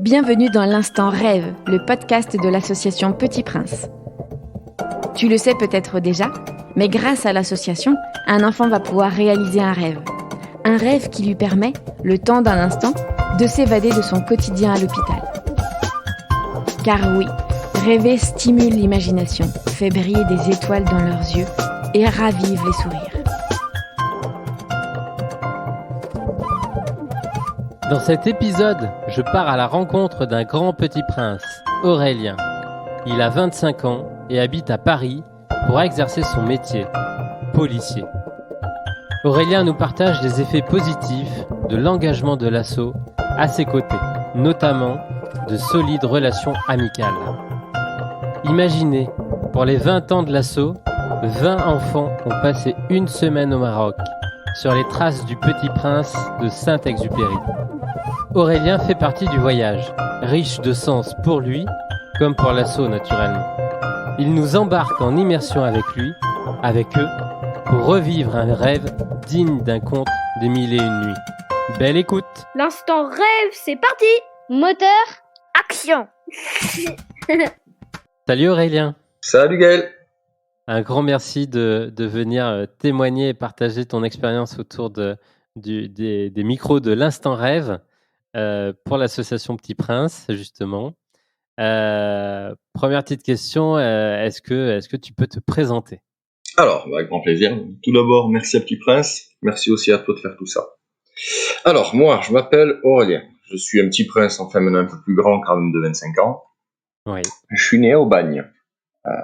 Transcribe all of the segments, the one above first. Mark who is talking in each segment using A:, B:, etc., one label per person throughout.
A: Bienvenue dans l'Instant Rêve, le podcast de l'association Petit Prince. Tu le sais peut-être déjà, mais grâce à l'association, un enfant va pouvoir réaliser un rêve. Un rêve qui lui permet, le temps d'un instant, de s'évader de son quotidien à l'hôpital. Car oui, rêver stimule l'imagination, fait briller des étoiles dans leurs yeux et ravive les sourires.
B: Dans cet épisode, je pars à la rencontre d'un grand petit prince, Aurélien. Il a 25 ans et habite à Paris pour exercer son métier, policier. Aurélien nous partage des effets positifs de l'engagement de l'asso à ses côtés, notamment de solides relations amicales. Imaginez, pour les 20 ans de l'asso, 20 enfants ont passé une semaine au Maroc, sur les traces du petit prince de Saint-Exupéry. Aurélien fait partie du voyage, riche de sens pour lui, comme pour l'asso naturellement. Il nous embarque en immersion avec lui, avec eux, pour revivre un rêve digne d'un conte des 1001 nuits. Belle écoute!
C: L'instant rêve, c'est parti! Moteur, action!
B: Salut Aurélien!
D: Salut Gaël!
B: Un grand merci de venir témoigner et partager ton expérience autour des micros de l'Instant Rêve pour l'association Petit Prince, justement. Première petite question, est-ce que tu peux te présenter?
D: Alors, avec grand plaisir. Tout d'abord, merci à Petit Prince. Merci aussi à toi de faire tout ça. Alors, moi, je m'appelle Aurélien. Je suis un petit prince, enfin maintenant un peu plus grand, quand même de 25 ans.
B: Oui.
D: Je suis né au Bagne,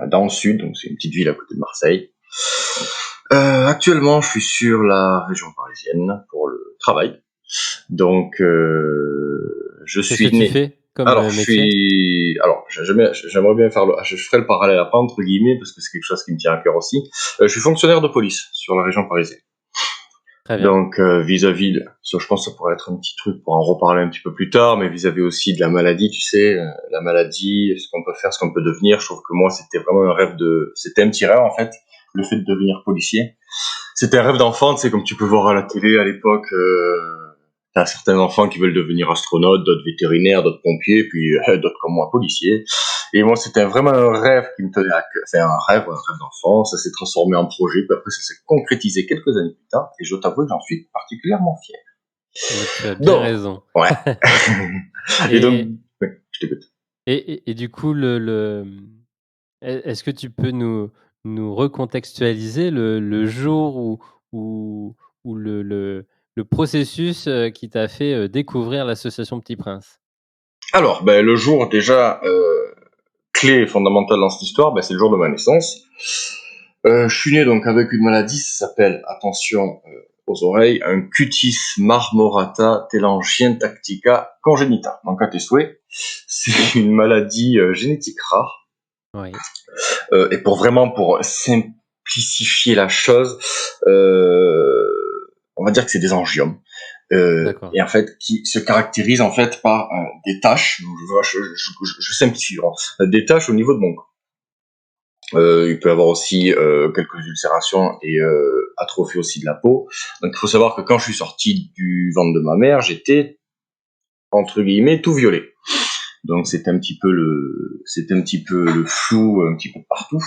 D: dans le sud, donc c'est une petite ville à côté de Marseille. Actuellement, je suis sur la région parisienne pour le travail. Donc, je suis né.
B: Qu'est-ce que tu fais comme métier?
D: J'aimerais bien faire je ferai le parallèle après, entre guillemets, parce que c'est quelque chose qui me tient à cœur aussi. Je suis fonctionnaire de police sur la région parisienne.
B: Très bien.
D: Donc, vis-à-vis, je pense que ça pourrait être un petit truc pour en reparler un petit peu plus tard, mais vis-à-vis aussi de la maladie, tu sais, la maladie, ce qu'on peut faire, ce qu'on peut devenir, je trouve que moi, c'était vraiment c'était un petit rêve, en fait, le fait de devenir policier. C'était un rêve d'enfant, tu sais, comme tu peux voir à la télé à l'époque, t'as certains enfants qui veulent devenir astronautes, d'autres vétérinaires, d'autres pompiers, puis d'autres comme moi, policiers. Et moi, c'était vraiment un rêve qui me tenait à cœur. Enfin, un rêve d'enfant. Ça s'est transformé en projet, puis après, ça s'est concrétisé quelques années plus tard. Et je t'avoue que j'en suis particulièrement fier.
B: Tu as bien raison.
D: Ouais. Et donc, ouais, je t'écoute.
B: Et du coup, est-ce que tu peux nous recontextualiser le jour où le processus qui t'a fait découvrir l'association Petit Prince?
D: Alors, le jour déjà clé et fondamental dans cette histoire, c'est le jour de ma naissance. Je suis né donc avec une maladie, ça s'appelle, attention aux oreilles, un cutis marmorata telangiectatica congenita. Donc à tes souhaits, c'est une maladie génétique rare.
B: Oui.
D: Et pour simplifier la chose, on va dire que c'est des angiomes. Et en fait, qui se caractérise en fait par des taches. Je simplifie, des taches au niveau de mon corps. Il peut y avoir aussi quelques ulcérations et atrophie aussi de la peau. Donc il faut savoir que quand je suis sorti du ventre de ma mère, j'étais entre guillemets tout violet. Donc c'était un petit peu le flou un petit peu partout.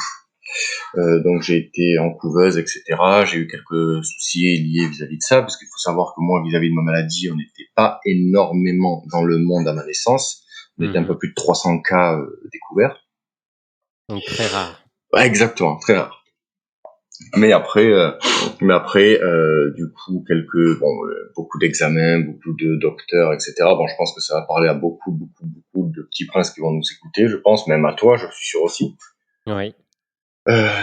D: Donc j'ai été en couveuse, etc. J'ai eu quelques soucis liés vis-à-vis de ça, parce qu'il faut savoir que moi, vis-à-vis de ma maladie, on n'était pas énormément dans le monde à ma naissance. On était un peu plus de 300 cas découverts.
B: Donc très rare.
D: Ouais, exactement, très rare. Mais après, du coup, beaucoup d'examens, beaucoup de docteurs, etc. Bon, je pense que ça va parler à beaucoup de petits princes qui vont nous écouter, je pense, même à toi, je suis sûr aussi.
B: Oui.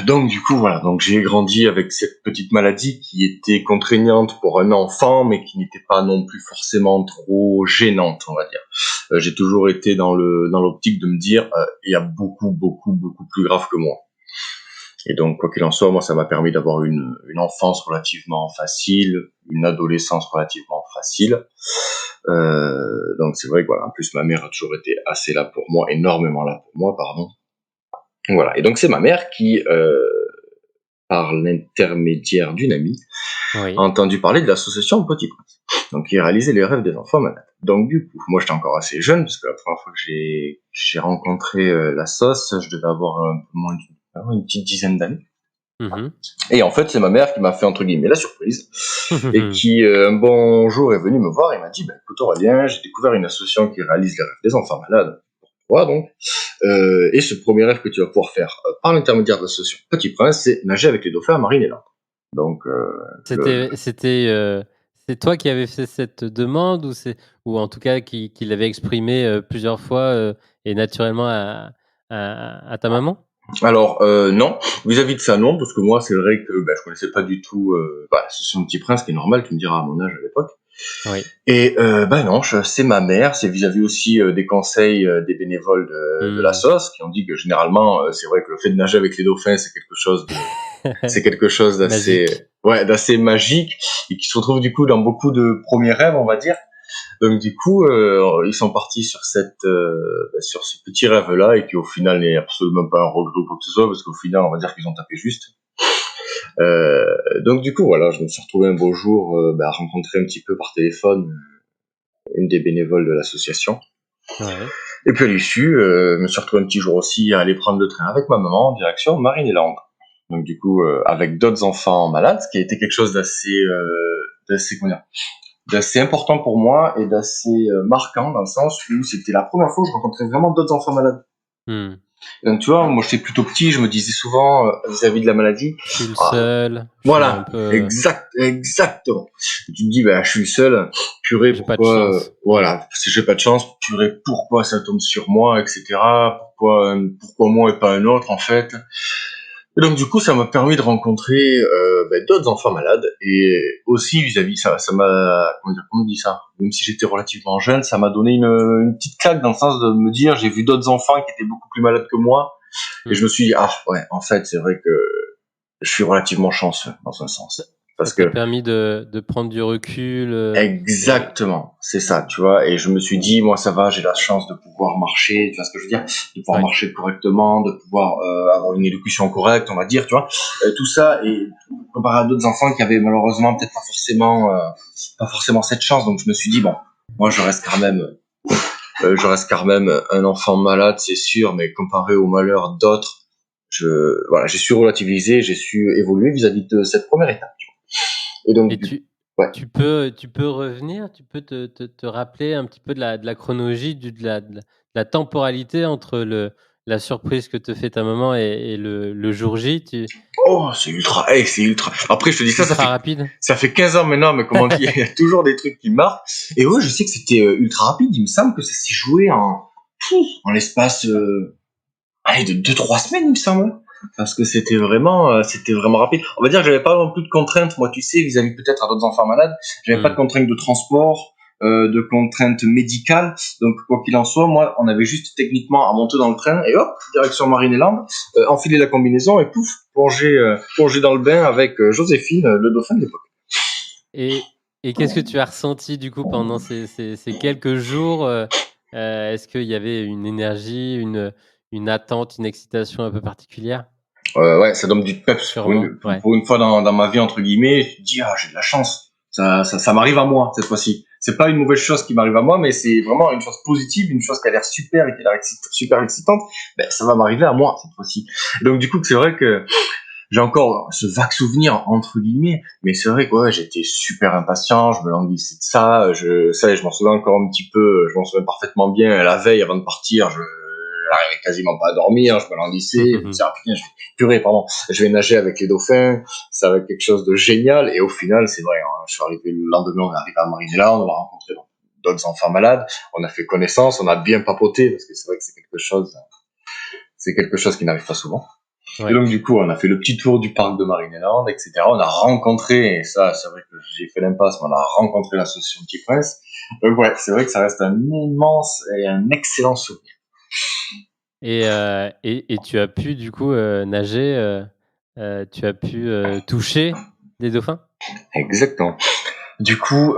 D: Donc du coup voilà, donc j'ai grandi avec cette petite maladie qui était contraignante pour un enfant, mais qui n'était pas non plus forcément trop gênante, on va dire. J'ai toujours été dans l'optique de me dire, il y a beaucoup plus grave que moi. Et donc quoi qu'il en soit, moi ça m'a permis d'avoir une enfance relativement facile, une adolescence relativement facile. Donc c'est vrai que voilà, en plus ma mère a toujours été assez là pour moi, énormément là pour moi, pardon. Voilà, et donc c'est ma mère qui, par l'intermédiaire d'une amie,
B: Oui.
D: a entendu parler de l'association Petit Prince. donc qui réalisait les rêves des enfants malades. Donc du coup, moi j'étais encore assez jeune, parce que la première fois que j'ai rencontré la sauce, je devais avoir un peu moins une petite dizaine d'années. Et en fait, c'est ma mère qui m'a fait, entre guillemets, la surprise, et qui, un bon jour, est venue me voir et m'a dit, écoute Aurélien, j'ai découvert une association qui réalise les rêves des enfants malades. Pourquoi donc et ce premier rêve que tu vas pouvoir faire par l'intermédiaire de l'association Petit Prince, c'est nager avec les dauphins à Marine-et-Land. Donc,
B: c'est toi qui avais fait cette demande, ou en tout cas qui l'avait exprimé plusieurs fois et naturellement à ta maman?
D: Alors non, vis-à-vis de ça non, parce que moi c'est vrai que je connaissais pas du tout l'association Petit Prince, qui est normal, tu me diras à mon âge à l'époque.
B: Oui.
D: Et non, c'est ma mère, c'est vis-à-vis aussi des conseils des bénévoles de la sauce, qui ont dit que généralement c'est vrai que le fait de nager avec les dauphins c'est quelque chose d'assez magique, et qui se retrouve du coup dans beaucoup de premiers rêves, on va dire. Donc du coup, ils sont partis sur ce petit rêve-là, et qui au final n'est absolument pas un regret ou quoi que ce soit, parce qu'au final, on va dire qu'ils ont tapé juste. Donc du coup, voilà, je me suis retrouvé un beau jour à rencontrer un petit peu par téléphone une des bénévoles de l'association.
B: Ouais.
D: Et puis à l'issue, je me suis retrouvé un petit jour aussi à aller prendre le train avec ma maman en direction Marine-et-Land. Donc du coup, avec d'autres enfants malades, ce qui a été quelque chose d'assez important pour moi, et d'assez marquant, dans le sens où c'était la première fois que je rencontrais vraiment d'autres enfants malades. Donc tu vois, moi j'étais plutôt petit, je me disais souvent vis-à-vis de la maladie,
B: je suis le seul.
D: Voilà, exactement. Tu te dis, je suis le seul, purée,
B: j'ai
D: pourquoi, si j'ai pas de chance, purée, pourquoi ça tombe sur moi, etc. Pourquoi moi et pas un autre, en fait. Et donc du coup, ça m'a permis de rencontrer d'autres enfants malades, et aussi vis-à-vis ça m'a, comment on dit ça, même si j'étais relativement jeune, ça m'a donné une petite claque, dans le sens de me dire, j'ai vu d'autres enfants qui étaient beaucoup plus malades que moi, et je me suis dit, en fait, c'est vrai que je suis relativement chanceux dans un sens.
B: Ça t'a permis de prendre du recul.
D: Exactement, c'est ça, tu vois. Et je me suis dit, moi, ça va, j'ai la chance de pouvoir marcher, tu vois ce que je veux dire, de pouvoir marcher correctement, de pouvoir avoir une élocution correcte, on va dire, tu vois. Tout ça, et comparé à d'autres enfants qui avaient malheureusement peut-être pas forcément cette chance. Donc je me suis dit, bon, moi, je reste quand même un enfant malade, c'est sûr, mais comparé au malheur d'autres, j'ai su relativiser, j'ai su évoluer vis-à-vis de cette première étape. Et donc,
B: tu peux revenir, tu peux te rappeler un petit peu de la chronologie, de la temporalité entre la surprise que te fait ta maman et le jour J.
D: C'est ultra. Après, je te dis ça fait
B: rapide.
D: Ça fait 15 ans maintenant, mais comment dire, il y a toujours des trucs qui marquent. Et je sais que c'était ultra rapide. Il me semble que ça s'est joué en l'espace de 2-3 semaines, il me semble. Parce que c'était vraiment rapide. On va dire que j'avais pas non plus de contraintes, moi, tu sais, vis-à-vis peut-être à d'autres enfants malades. J'avais pas de contraintes de transport, de contraintes médicales. Donc, quoi qu'il en soit, moi, on avait juste techniquement à monter dans le train, et hop, direction Marine-et-Land, enfiler la combinaison, et pouf, plonger dans le bain avec Joséphine, le dauphin de l'époque.
B: Et qu'est-ce que tu as ressenti, du coup, pendant ces quelques jours? Est-ce qu'il y avait une énergie, une attente, une excitation un peu particulière?
D: Ouais, ça donne du peps. Pour une fois dans ma vie, entre guillemets, je me dis, j'ai de la chance. Ça m'arrive à moi, cette fois-ci. C'est pas une mauvaise chose qui m'arrive à moi, mais c'est vraiment une chose positive, une chose qui a l'air super et qui a l'air super excitante. Ça va m'arriver à moi, cette fois-ci. Donc, du coup, c'est vrai que j'ai encore ce vague souvenir, entre guillemets, mais c'est vrai que j'étais super impatient, je me languissais de ça, je m'en souviens encore un petit peu, je m'en souviens parfaitement bien, la veille avant de partir, j'arrivais quasiment pas à dormir, je me languissais, je vais nager avec les dauphins, ça va être quelque chose de génial, et au final, c'est vrai, je suis arrivé le lendemain, on est arrivé à Marine-et-Land, on a rencontré d'autres enfants malades, on a fait connaissance, on a bien papoté, parce que c'est vrai que c'est quelque chose qui n'arrive pas souvent. Ouais. Et donc, du coup, on a fait le petit tour du parc de Marine-et-Land, etc. On a rencontré, et ça, c'est vrai que j'ai fait l'impasse, mais on a rencontré l'association Petit Prince. Donc, c'est vrai que ça reste un immense et un excellent souvenir.
B: Et tu as pu, du coup, nager, tu as pu toucher des dauphins?
D: Exactement. Du coup,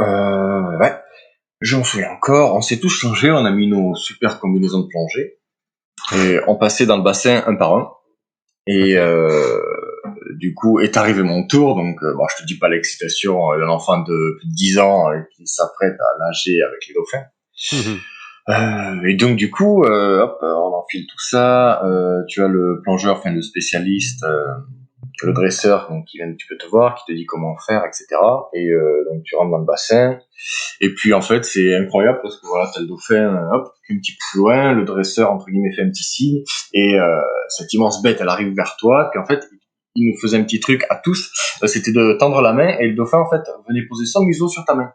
D: je m'en souviens encore, on s'est tous changés, on a mis nos super combinaisons de plongée, et on passait dans le bassin un par un. Et du coup, est arrivé mon tour. Donc, bon, je te dis pas l'excitation d'un enfant de plus de 10 ans qui s'apprête à nager avec les dauphins. Et donc, du coup, hop, on enfile tout ça. Tu as le plongeur, enfin le spécialiste, le dresseur donc, qui vient un petit peu te voir, qui te dit comment faire, etc. Et donc, tu rentres dans le bassin. Et puis, en fait, c'est incroyable parce que voilà, t'as le dauphin, hop, un petit peu plus loin, le dresseur, entre guillemets, fait un petit signe. Et cette immense bête, elle arrive vers toi. Puis, en fait, il nous faisait un petit truc à tous. C'était de tendre la main et le dauphin, en fait, venait poser son museau sur ta main.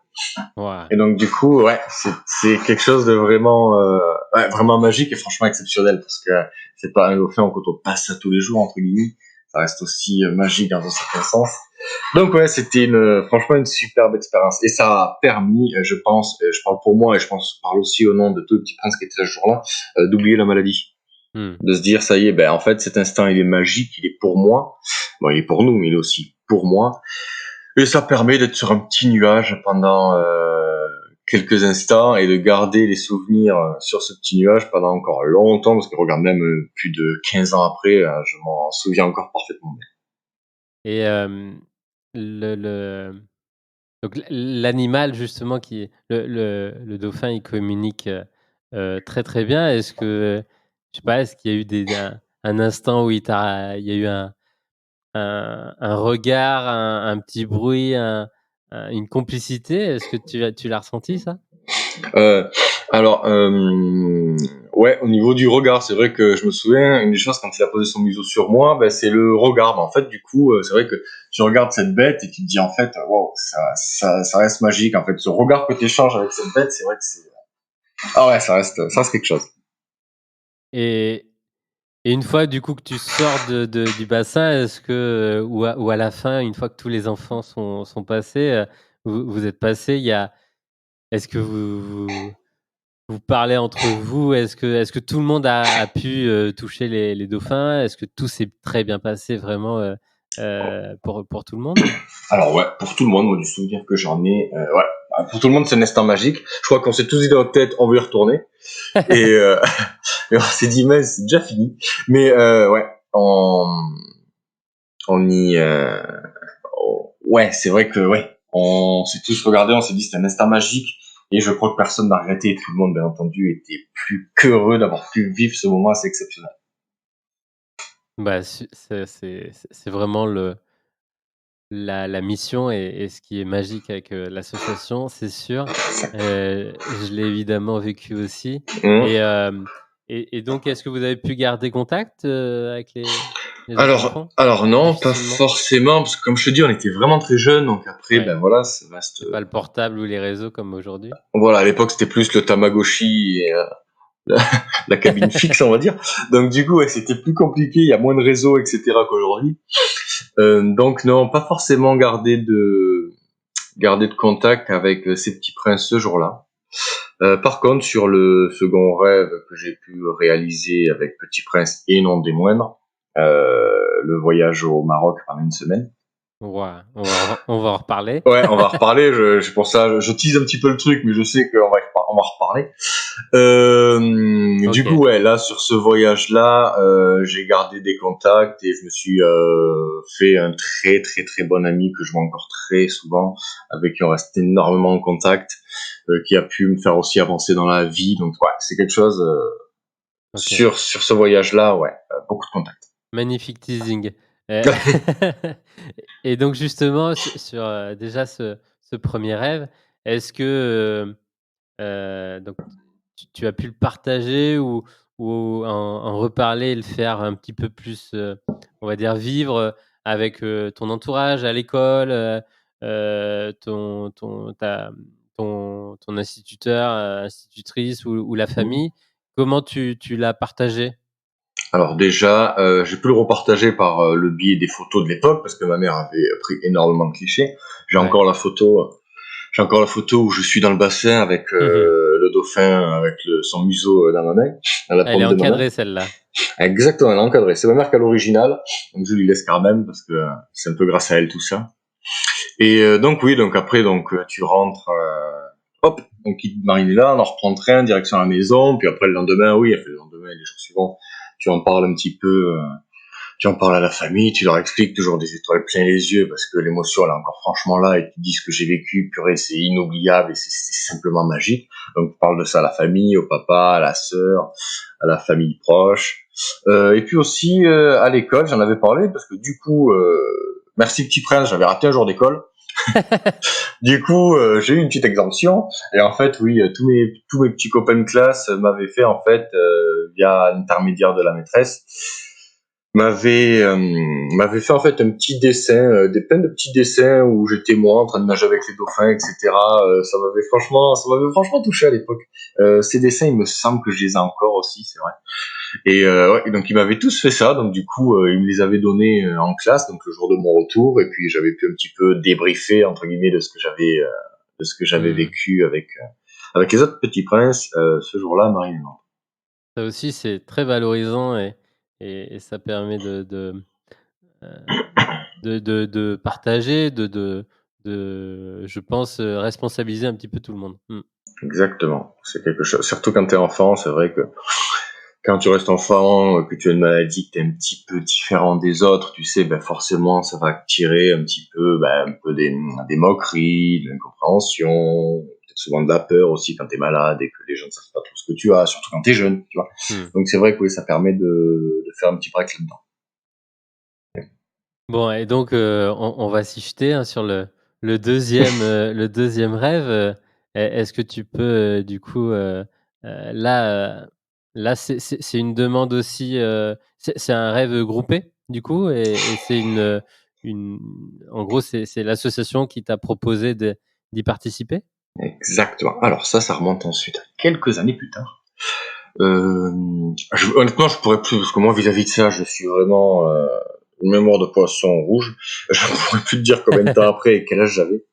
B: Ouais.
D: Et donc, du coup, ouais, c'est quelque chose de vraiment, vraiment magique et franchement exceptionnel parce que c'est pas un dauphin quand on passe ça tous les jours, entre guillemets. Ça reste aussi magique dans un certain sens. Donc ouais, c'était franchement une superbe expérience. Et ça a permis, je pense, je parle pour moi et je parle aussi au nom de tout le petit prince qui était là ce jour-là, d'oublier la maladie. De se dire, ça y est, ben en fait, cet instant, il est magique, il est pour moi. Bon, il est pour nous, mais il est aussi pour moi. Et ça permet d'être sur un petit nuage pendant quelques instants et de garder les souvenirs sur ce petit nuage pendant encore longtemps, parce que regarde, même plus de 15 ans après, je m'en souviens encore parfaitement bien.
B: Et donc l'animal justement qui le dauphin, il communique, très, très bien. Est-ce que, je sais pas, est-ce qu'il y a eu un instant où il y a eu un regard, un petit bruit, une complicité? Est-ce que tu l'as ressenti ça?
D: Alors, ouais, au niveau du regard, c'est vrai que je me souviens, une des choses quand il a posé son museau sur moi, ben, c'est le regard. Ben, en fait, du coup, c'est vrai que tu regardes cette bête et tu te dis, en fait, wow, ça reste magique. En fait, ce regard que tu échanges avec cette bête, c'est vrai que c'est... Ah ouais, ça reste quelque chose.
B: Et une fois du coup que tu sors du bassin, est-ce que, ou à la fin, une fois que tous les enfants sont passés, vous êtes passés, est-ce que vous parlez entre vous? Est-ce que tout le monde a pu toucher les dauphins? Est-ce que tout s'est très bien passé vraiment, pour tout le monde?
D: Alors ouais, pour tout le monde, moi, du souvenir que j'en ai, ouais, pour tout le monde, c'est un instant magique. Je crois qu'on s'est tous dit dans notre tête, on veut y retourner. Et, et on s'est dit, mais c'est déjà fini. Mais ouais, on y... ouais, c'est vrai que ouais, on s'est tous regardés, on s'est dit c'était un instant magique. Et je crois que personne n'a regretté. Tout le monde, bien entendu, était plus qu'heureux d'avoir pu vivre ce moment assez exceptionnel.
B: Bah, c'est vraiment la mission et ce qui est magique avec, l'association, c'est sûr. Je l'ai évidemment vécu aussi.
D: Mmh.
B: Et donc est-ce que vous avez pu garder contact, avec les autres enfants?
D: Alors non, pas
B: Difficilement?
D: forcément, parce que comme je te dis, on était vraiment très jeunes, donc après,
B: Ouais.
D: ben voilà, ça reste...
B: C'est pas le portable ou les réseaux comme aujourd'hui?
D: Voilà, à l'époque, c'était plus le Tamagotchi et la cabine fixe, on va dire. Donc du coup, ouais, c'était plus compliqué, il y a moins de réseaux, etc. qu'aujourd'hui. Donc non, pas forcément garder de contact avec ces petits princes ce jour-là. Par contre, sur le second rêve que j'ai pu réaliser avec Petit Prince et non des moindres, le voyage au Maroc pendant une semaine.
B: Ouais, on va en reparler.
D: Ouais, on va en reparler. Pour ça, je tease un petit peu le truc, mais je sais qu'on va en reparler. Du
B: OK.
D: coup, ouais, là, sur ce voyage-là, j'ai gardé des contacts et je me suis fait un très très très bon ami que je vois encore très souvent, avec qui on reste énormément en contact, qui a pu me faire aussi avancer dans la vie. Donc, ouais, c'est quelque chose
B: OK.
D: sur ce voyage-là, ouais, beaucoup de contacts.
B: Magnifique teasing. Et donc justement sur, déjà ce 1er rêve, est-ce que, donc tu as pu le partager ou en reparler et le faire un petit peu plus, on va dire vivre, avec, ton entourage à l'école, ton instituteur, institutrice ou la famille? Comment tu l'as partagé?
D: Alors déjà, j'ai pu le repartager par le biais des photos de l'époque, parce que ma mère avait pris énormément de clichés. J'ai
B: Ouais.
D: encore la photo où je suis dans le bassin avec le dauphin avec son museau dans ma main, dans la
B: Elle est
D: paume de ma main.
B: encadrée celle-là.
D: Exactement, elle est encadrée. C'est ma mère qui a l'original, donc je lui laisse quand même parce que c'est un peu grâce à elle tout ça. Et donc oui, donc après tu rentres, hop, on quitte Marinella, on en reprend le train direction la maison, puis après le lendemain, oui, le lendemain et les jours suivants, tu en parles un petit peu tu en parles à la famille, tu leur expliques toujours des étoiles plein les yeux parce que l'émotion elle est encore franchement là et tu dis ce que j'ai vécu, purée, c'est inoubliable et c'est simplement magique. Donc tu parles de ça à la famille, au papa, à la sœur, à la famille proche. Et puis aussi à l'école, j'en avais parlé parce que du coup, merci Petit Prince, j'avais raté un jour d'école. Du coup, j'ai eu une petite exemption et en fait, oui, tous mes petits copains de classe m'avaient fait en fait via l'intermédiaire de la maîtresse m'avait fait en fait un petit dessin, plein de petits dessins où j'étais moi en train de nager avec les dauphins, etc. Ça m'avait franchement touché à l'époque. Ces dessins, il me semble que je les ai encore aussi, c'est vrai. Et ouais, donc ils m'avaient tous fait ça, donc du coup ils me les avaient donnés en classe, donc le jour de mon retour, et puis j'avais pu un petit peu débriefer entre guillemets de ce que j'avais vécu avec les autres petits princes ce jour-là à Marienland.
B: Ça aussi, c'est très valorisant et ça permet de partager, je pense, responsabiliser un petit peu tout le monde.
D: Exactement, c'est quelque chose. Surtout quand t'es enfant, c'est vrai que quand tu restes enfant, que tu as une maladie, que t'es un petit peu différent des autres, tu sais, ben forcément, ça va attirer un petit peu, un peu des moqueries, de l'incompréhension, peut-être souvent de la peur aussi quand t'es malade et que les gens ne savent pas trop ce que tu as, surtout quand t'es jeune, tu vois. Donc c'est vrai que oui, ça permet de faire un petit break là-dedans.
B: Bon, et donc on va s'y jeter sur le deuxième rêve. Est-ce que tu peux du coup là c'est une demande aussi. C'est un rêve groupé du coup et c'est une en gros c'est l'association qui t'a proposé d'y participer.
D: Exactement. Alors ça remonte ensuite à quelques années plus tard. Honnêtement, je pourrais plus parce que moi vis-à-vis de ça, je suis vraiment une mémoire de poisson rouge. Je ne pourrais plus te dire combien de temps après et quel âge j'avais.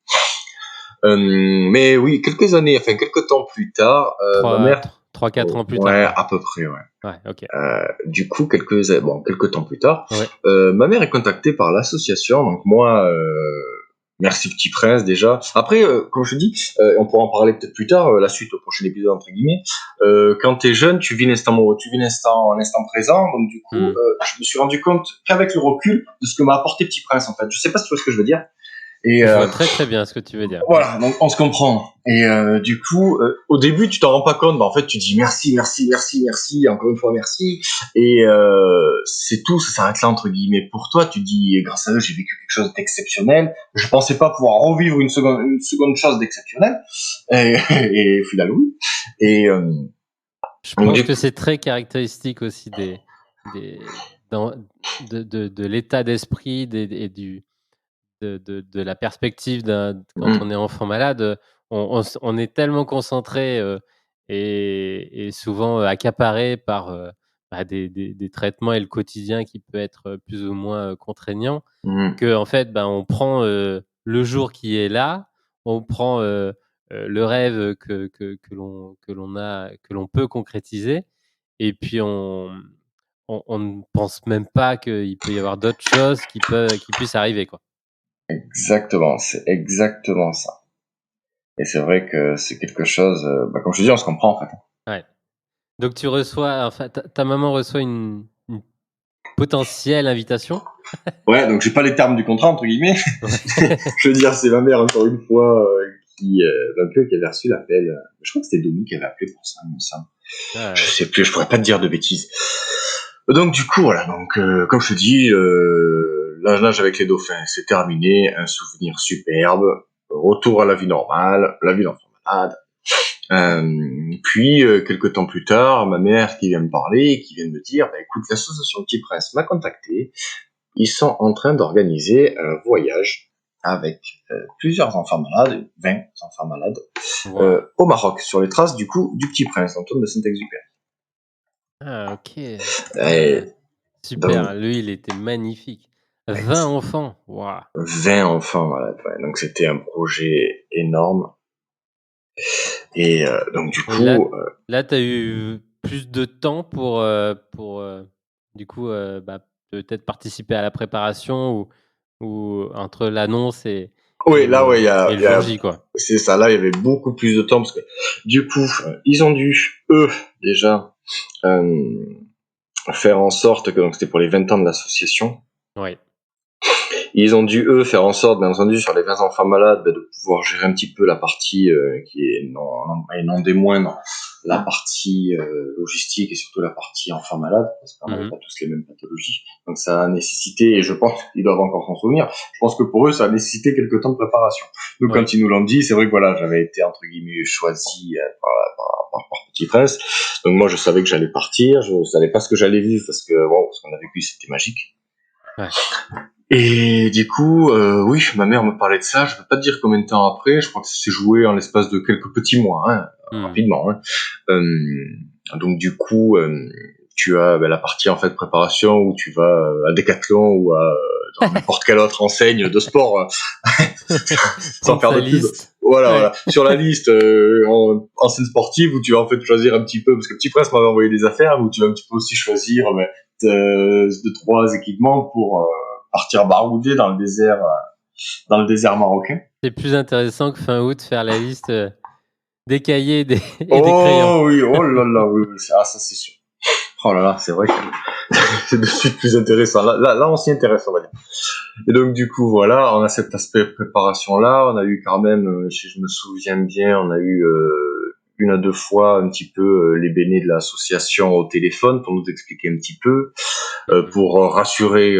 D: Mais oui, quelques temps plus tard, ma mère...
B: 3-4 ans plus
D: tard. Ouais,
B: quoi.
D: à peu près, ouais.
B: Ouais, ok.
D: Du coup, quelques temps plus tard,
B: ouais.
D: ma mère est contactée par l'association. Donc moi, merci Petit Prince déjà. Après, comme je te dis, on pourra en parler peut-être plus tard, la suite au prochain épisode entre guillemets. Quand t'es jeune, tu vis l'instant présent. Donc du coup, je me suis rendu compte qu'avec le recul de ce que m'a apporté Petit Prince en fait. Je sais pas si tu vois ce que je veux dire. Et,
B: je vois très très bien ce que tu veux dire.
D: Voilà, donc on se comprend. Et du coup, au début, tu t'en rends pas compte, mais en fait, tu dis merci, encore une fois merci. Et c'est tout, ça s'arrête là entre guillemets. Pour toi, tu dis grâce à eux, j'ai vécu quelque chose d'exceptionnel. Je pensais pas pouvoir revivre une seconde chose d'exceptionnel. Et finalement, oui. Et
B: je pense que c'est très caractéristique aussi de l'état d'esprit et de la perspective quand on est enfant malade. On est tellement concentré et souvent accaparé par des traitements et le quotidien qui peut être plus ou moins contraignant, que en fait, on prend le jour qui est là, on prend le rêve que l'on peut concrétiser, et puis on ne pense même pas qu'il peut y avoir d'autres choses qui puissent arriver, quoi.
D: Exactement, c'est exactement ça. Et c'est vrai que c'est quelque chose, comme je te dis, on se comprend en fait.
B: Ouais. Donc tu reçois, enfin ta maman reçoit une potentielle invitation.
D: Ouais, donc j'ai pas les termes du contrat entre guillemets. Ouais. Je veux dire, c'est ma mère encore une fois qui avait reçu l'appel. Je crois que c'était Dominique qui avait appelé pour ça, il me semble. Je sais plus, je pourrais pas te dire de bêtises. Donc du coup voilà, donc comme je te dis, la nage avec les dauphins, c'est terminé, un souvenir superbe, retour à la vie normale, la vie d'enfant malade. Puis quelques temps plus tard, ma mère qui vient me parler et qui vient de me dire, écoute, l'association Petit Prince m'a contacté, ils sont en train d'organiser un voyage avec plusieurs enfants malades, 20 enfants malades, au Maroc, sur les traces du coup du Petit Prince, Antoine de Saint-Exupéry.
B: Ah ok.
D: Donc,
B: Super, lui il était magnifique. 20 enfants, waouh.
D: 20 enfants malades, ouais. Donc c'était un projet énorme. Et donc du coup...
B: Là tu as eu plus de temps pour du coup peut-être participer à la préparation ou entre l'annonce et
D: oui, là, ouais, il y a
B: le jour J, quoi.
D: C'est ça, là, il y avait beaucoup plus de temps parce que du coup, ils ont dû, eux, déjà, faire en sorte que, donc c'était pour les 20 ans de l'association.
B: Oui.
D: Ils ont dû, eux, faire en sorte, bien entendu, sur les 20 enfants malades, de pouvoir gérer un petit peu la partie qui est non des moindres, la partie logistique et surtout la partie enfants malades, parce qu'on n'avait pas tous les mêmes pathologies. Donc ça a nécessité, et je pense qu'ils doivent encore s'en souvenir, je pense que pour eux, ça a nécessité quelques temps de préparation. Donc quand ils nous l'ont dit, c'est vrai que voilà, j'avais été, entre guillemets, choisi par Petit Prince. Donc moi, je savais que j'allais partir, je savais pas ce que j'allais vivre, parce que bon, ce qu'on a vécu, c'était magique.
B: Ouais.
D: Et du coup, oui, ma mère me parlait de ça. Je peux pas te dire combien de temps après. Je crois que ça s'est joué en l'espace de quelques petits mois, rapidement. Donc du coup, tu as la partie en fait préparation où tu vas à Decathlon ou à dans n'importe quelle autre enseigne de sport sans faire de pub. Voilà. Sur la liste enseigne sportive où tu vas en fait choisir un petit peu, parce que Petit Prince m'avait envoyé des affaires où tu vas un petit peu aussi choisir 2-3 équipements pour partir barouder dans le désert marocain.
B: C'est plus intéressant que fin août faire la liste des cahiers et des crayons.
D: Oh oui, oh là là, oui, ça c'est sûr. Oh là là, c'est vrai que c'est de suite plus intéressant. Là, on s'y intéresse, on va dire. Et donc du coup, voilà, on a cet aspect préparation là. On a eu quand même, si je me souviens bien, on a eu 1 à 2 fois un petit peu les béné de l'association au téléphone pour nous expliquer un petit peu, pour rassurer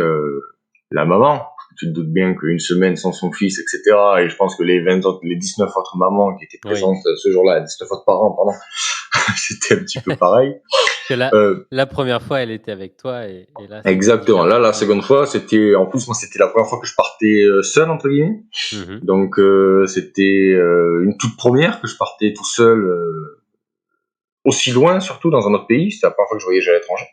D: la maman. Tu te doutes bien qu'une semaine sans son fils, etc. Et je pense que les 19 autres mamans qui étaient présentes ce jour-là, 19 autres parents, pardon, c'était un petit peu pareil.
B: La première fois, elle était avec toi et là.
D: Exactement. Là, la seconde fois, c'était, en plus, moi, c'était la première fois que je partais seul, entre guillemets. Donc, c'était une toute première que je partais tout seul, aussi loin, surtout dans un autre pays. C'était la première fois que je voyageais à l'étranger.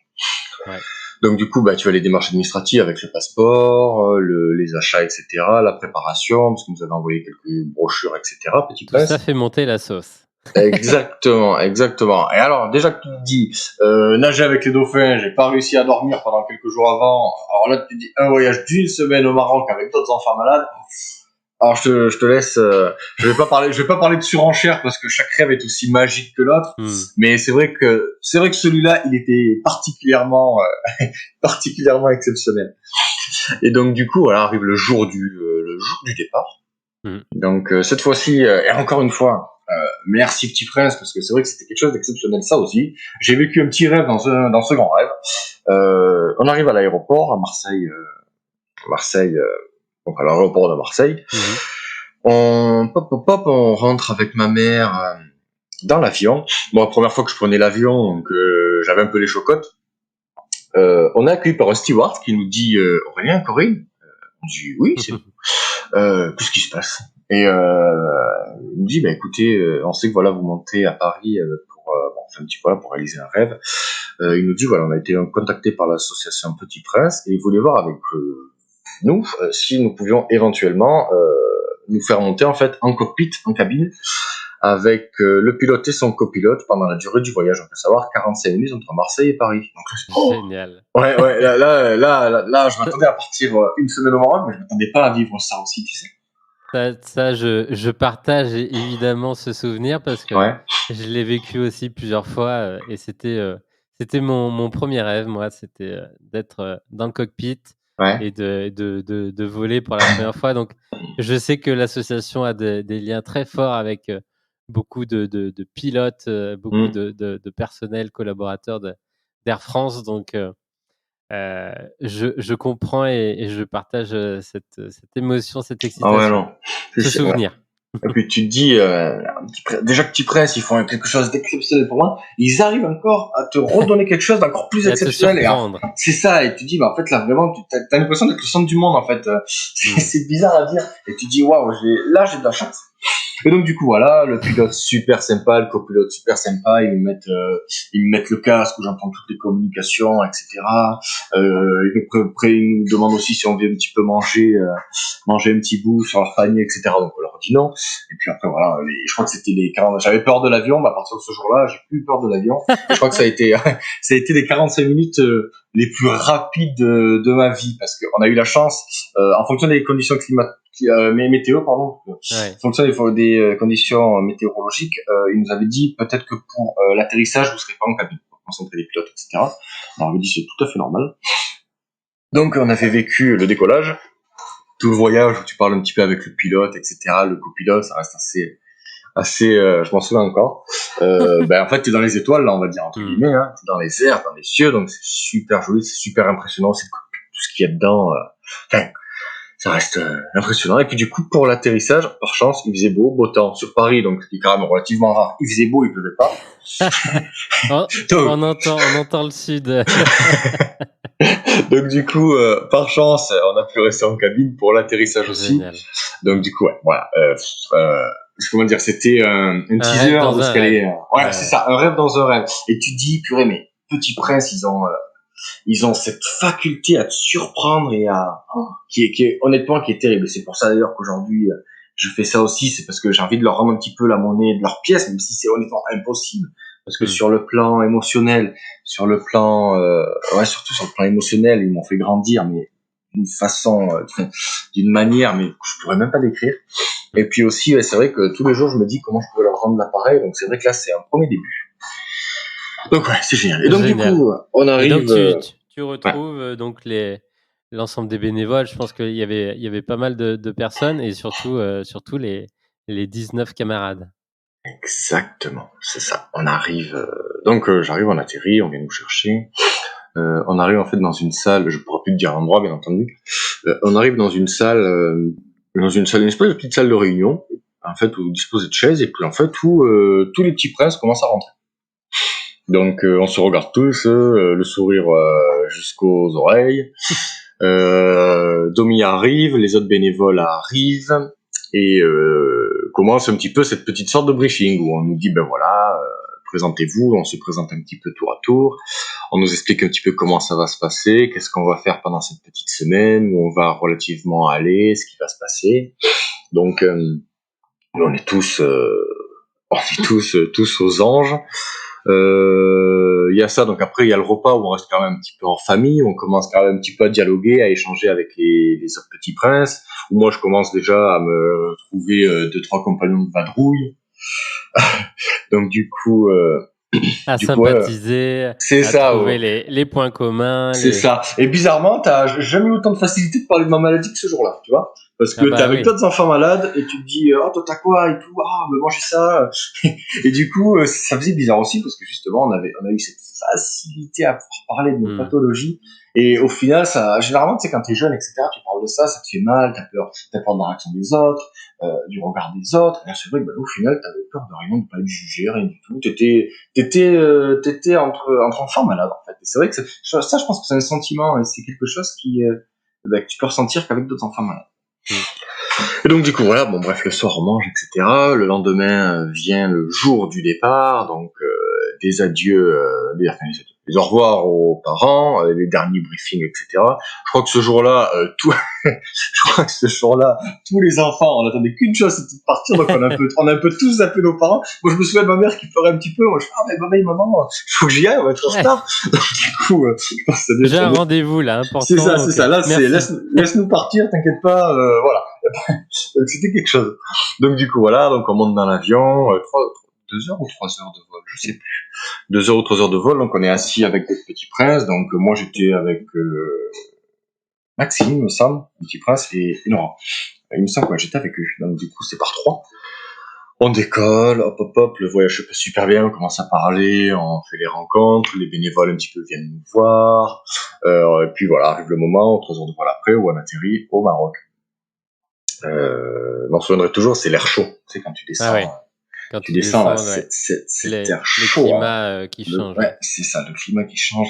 B: Ouais.
D: Donc du coup, tu as les démarches administratives avec le passeport, les achats, etc., la préparation, parce que nous avait envoyé quelques brochures, etc. Petit
B: Tout ça fait monter la sauce.
D: Exactement. Et alors, déjà que tu te dis, nager avec les dauphins, j'ai pas réussi à dormir pendant quelques jours avant. Alors là, tu te dis, un voyage d'1 semaine au Maroc avec d'autres enfants malades. Alors je te laisse. Je vais pas parler de surenchère parce que chaque rêve est aussi magique que l'autre. Mais c'est vrai que celui-là, il était particulièrement exceptionnel. Et donc du coup, voilà, arrive le jour du départ. Donc cette fois-ci, et encore une fois, merci Petit Prince, parce que c'est vrai que c'était quelque chose d'exceptionnel. Ça aussi, j'ai vécu un petit rêve dans ce grand rêve. On arrive à l'aéroport à Marseille. Donc à l'aéroport de Marseille, on rentre avec ma mère dans l'avion. Bon, la première fois que je prenais l'avion, donc j'avais un peu les chocottes. On est accueilli par un steward qui nous dit Aurélien, Corinne. On dit oui, c'est nous. Qu'est-ce qui se passe? Et il nous dit écoutez, on sait que voilà vous montez à Paris pour réaliser un rêve. Il nous dit voilà, on a été contacté par l'association Petit Prince et il voulait voir avec nous si nous pouvions éventuellement nous faire monter en fait en cockpit, en cabine, avec le pilote et son copilote pendant la durée du voyage. On peut savoir 45 minutes entre Marseille et Paris. Donc,
B: génial.
D: Ouais, là, je m'attendais à partir 1 semaine au Maroc, mais je m'attendais pas à vivre ça aussi, tu sais.
B: Ça, je partage évidemment ce souvenir parce que je l'ai vécu aussi plusieurs fois et c'était mon premier rêve, moi, c'était d'être dans le cockpit et de voler pour la première fois. Donc, je sais que l'association a des liens très forts avec beaucoup de pilotes, beaucoup de personnel collaborateurs d'Air France. Donc, je comprends et je partage cette émotion, cette excitation, ce souvenir.
D: Et puis tu te dis, déjà que Petit Prince, ils font quelque chose d'exceptionnel pour moi, ils arrivent encore à te redonner quelque chose d'encore plus exceptionnel. C'est ça, et tu dis, en fait, là, vraiment, t'as l'impression d'être le centre du monde, en fait. C'est bizarre à dire. Et tu dis, waouh, j'ai de la chance. Et donc du coup voilà, le pilote super sympa, le copilote super sympa, ils me mettent le casque où j'entends toutes les communications, etc. Ils nous demandent aussi si on veut un petit peu manger un petit bout sur leur panier, etc. Donc on leur dit non. Et puis après voilà, je crois que c'était j'avais peur de l'avion, mais à partir de ce jour-là, j'ai plus peur de l'avion. Je crois que ça a été les 45 minutes les plus rapides de ma vie, parce qu'on a eu la chance, en fonction des conditions météo, pardon. En fonction des conditions météorologiques, il nous avait dit peut-être que pour l'atterrissage, vous serez pas en cabine. On concentrer les pilotes, etc. On avait dit c'est tout à fait normal. Donc on avait vécu le décollage, tout le voyage où tu parles un petit peu avec le pilote, etc. Le copilote, ça reste assez je m'en souviens encore. En fait, t'es dans les étoiles, là, on va dire, entre guillemets, hein. T'es dans les airs, dans les cieux, donc c'est super joli, c'est super impressionnant, c'est tout ce qu'il y a dedans. Ça reste impressionnant. Et puis du coup, pour l'atterrissage, par chance, il faisait beau temps sur Paris, donc c'était quand même relativement rare. Il faisait beau, il pleuvait pas.
B: On entend le sud.
D: Donc du coup, par chance, on a pu rester en cabine pour l'atterrissage aussi.
B: Génial.
D: Donc du coup, ouais, voilà. Comment dire, c'était un teaser de ce qu'elle est. C'est ça, un rêve dans un rêve. Et tu dis, purée, mais Petit Prince, ils ont cette faculté à te surprendre et qui est honnêtement qui est terrible. Et c'est pour ça d'ailleurs qu'aujourd'hui je fais ça aussi, c'est parce que j'ai envie de leur rendre un petit peu la monnaie de leur pièce, même si c'est honnêtement impossible. Parce que sur le plan émotionnel, surtout sur le plan émotionnel, ils m'ont fait grandir, mais d'une façon, d'une manière, mais que je pourrais même pas décrire. Et puis aussi, c'est vrai que tous les jours, je me dis comment je pourrais leur rendre l'appareil. Donc c'est vrai que là, c'est un premier début. Donc ouais, c'est génial. Et donc du coup, on arrive.
B: Et donc tu retrouves donc l'ensemble des bénévoles. Je pense qu'il y avait pas mal de personnes et surtout les 19 camarades.
D: Exactement, c'est ça. On arrive. J'arrive, on atterrit, on vient nous chercher. On arrive en fait dans une salle. Je pourrais plus te dire l'endroit, bien entendu. On arrive dans une salle, une espèce de petite salle de réunion, en fait, où disposé de chaises et puis en fait où tous les petits princes commencent à rentrer. Donc on se regarde tous, le sourire jusqu'aux oreilles. Domi arrive, les autres bénévoles arrivent et commence un petit peu cette petite sorte de briefing où on nous dit présentez-vous, on se présente un petit peu tour à tour, on nous explique un petit peu comment ça va se passer, qu'est-ce qu'on va faire pendant cette petite semaine, où on va relativement aller, ce qui va se passer. Donc on est tous aux anges. Il y a ça, donc après il y a le repas où on reste quand même un petit peu en famille, on commence quand même un petit peu à dialoguer, à échanger avec les autres petits princes, où moi je commence déjà à me trouver 2-3 compagnons de vadrouille. Donc du coup
B: à sympathiser,
D: c'est
B: à
D: ça,
B: trouver les points communs.
D: C'est ça. Et bizarrement, t'as jamais eu autant de facilité de parler de ma maladie que ce jour-là, tu vois. Parce que t'es avec d'autres enfants malades et tu te dis toi t'as quoi et tout, me manger ça. Et du coup ça faisait bizarre aussi parce que justement on a eu cette facilité à pouvoir parler de nos pathologies. Et au final, ça, généralement, tu sais, quand t'es jeune, etc., tu parles de ça te fait mal, t'as peur de la réaction des autres, du regard des autres. Et là, c'est vrai que, au final, t'avais peur de rien, de pas être jugé, rien du tout. T'étais entre enfants malades, en fait. Et c'est vrai que je pense que c'est un sentiment, et c'est quelque chose que tu peux ressentir qu'avec d'autres enfants malades. Et donc, du coup, voilà, le soir, on mange, etc. Le lendemain vient le jour du départ, donc, des adieux, les au revoir aux parents, les derniers briefings, etc. Je crois que ce jour-là, tous les enfants, on attendait qu'une chose, c'était de partir, donc on a un peu tous zappé nos parents. Moi, je me souviens de ma mère qui pleurait un petit peu. Moi, je fais, maman, il faut que j'y aille, on va être en retard. Donc, du coup, je pense que
B: j'ai un rendez-vous, là, important.
D: C'est ça, c'est ça. Là, c'est, laisse-nous partir, t'inquiète pas, voilà. Donc, c'était quelque chose. Donc, du coup, voilà, donc on monte dans l'avion, 2 heures ou 3 heures de vol, je sais plus. 2 heures ou 3 heures de vol, donc on est assis avec des petits princes, donc moi j'étais avec Maxime, il me semble, Petit Prince, et Nora. Il me semble que j'étais avec eux, donc du coup c'est par 3. On décolle, hop, le voyage se passe super bien, on commence à parler, on fait les rencontres, les bénévoles un petit peu viennent nous voir, et puis voilà, arrive le moment, 3 heures de vol après, où on atterrit au Maroc. Je m'en souviendrai toujours, c'est l'air chaud, tu sais, quand tu descends.
B: Quand tu descends,
D: là, c'est l'air chaud.
B: Le climat qui change.
D: Ouais, c'est ça, le climat qui change.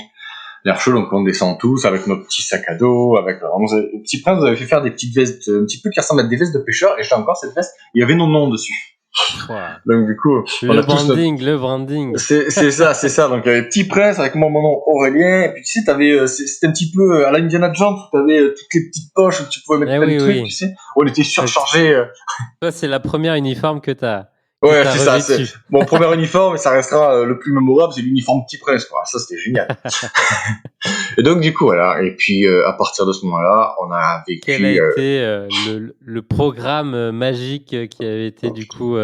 D: L'air chaud, donc on descend tous avec notre petit sac à dos, le Petit Prince nous avait fait faire des petites vestes, un petit peu qui ressemblent à des vestes de pêcheurs, et j'ai encore cette veste, il y avait nos noms dessus.
B: Wow.
D: Donc du coup,
B: le branding.
D: C'est ça. Donc il y avait Petit Prince avec moi, mon nom Aurélien, et puis tu sais, c'était un petit peu à la Indiana Jones, où t'avais toutes les petites poches où tu pouvais mettre plein de trucs, tu sais. On était surchargés.
B: Toi, c'est la première uniforme que t'as.
D: Ouais, c'est ça. C'est mon premier uniforme, et ça restera le plus mémorable, c'est l'uniforme Petit Prince, quoi. Ça, c'était génial. Et donc, du coup, voilà. Et puis, à partir de ce moment-là, on a vécu.
B: Quel a été le programme magique qui avait été, du coup,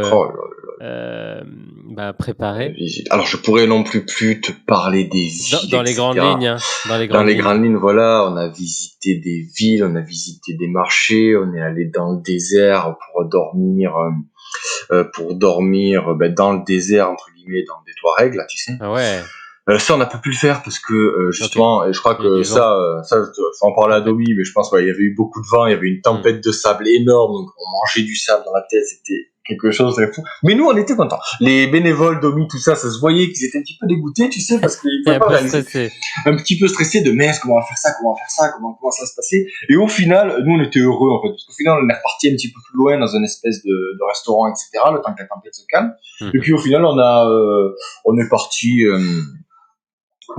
B: préparé.
D: Alors je pourrais non plus te parler des villes,
B: dans les grandes lignes, hein.
D: Dans les grandes lignes, voilà, on a visité des villes, on a visité des marchés, on est allé dans le désert pour dormir dans le désert entre guillemets, dans des Touaregs là, tu sais.
B: Ah ouais.
D: Ça, on n'a pas pu le faire parce que justement, et je crois que ça, sans en parler à Domi, mais je pense il y avait eu beaucoup de vent, il y avait une tempête de sable énorme, donc on mangeait du sable dans la tête, c'était quelque chose de fou. Mais nous, on était contents. Les bénévoles, Domi, tout ça, ça se voyait qu'ils étaient un petit peu dégoûtés, tu sais, parce qu'ils pouvaient pas réaliser. Un petit peu stressés de mince, comment on va faire ça, comment ça va se passer. Et au final, nous, on était heureux, en fait, parce qu'au final, on est reparti un petit peu plus loin dans une espèce de restaurant, etc., le temps que la tempête se calme. Et puis au final, on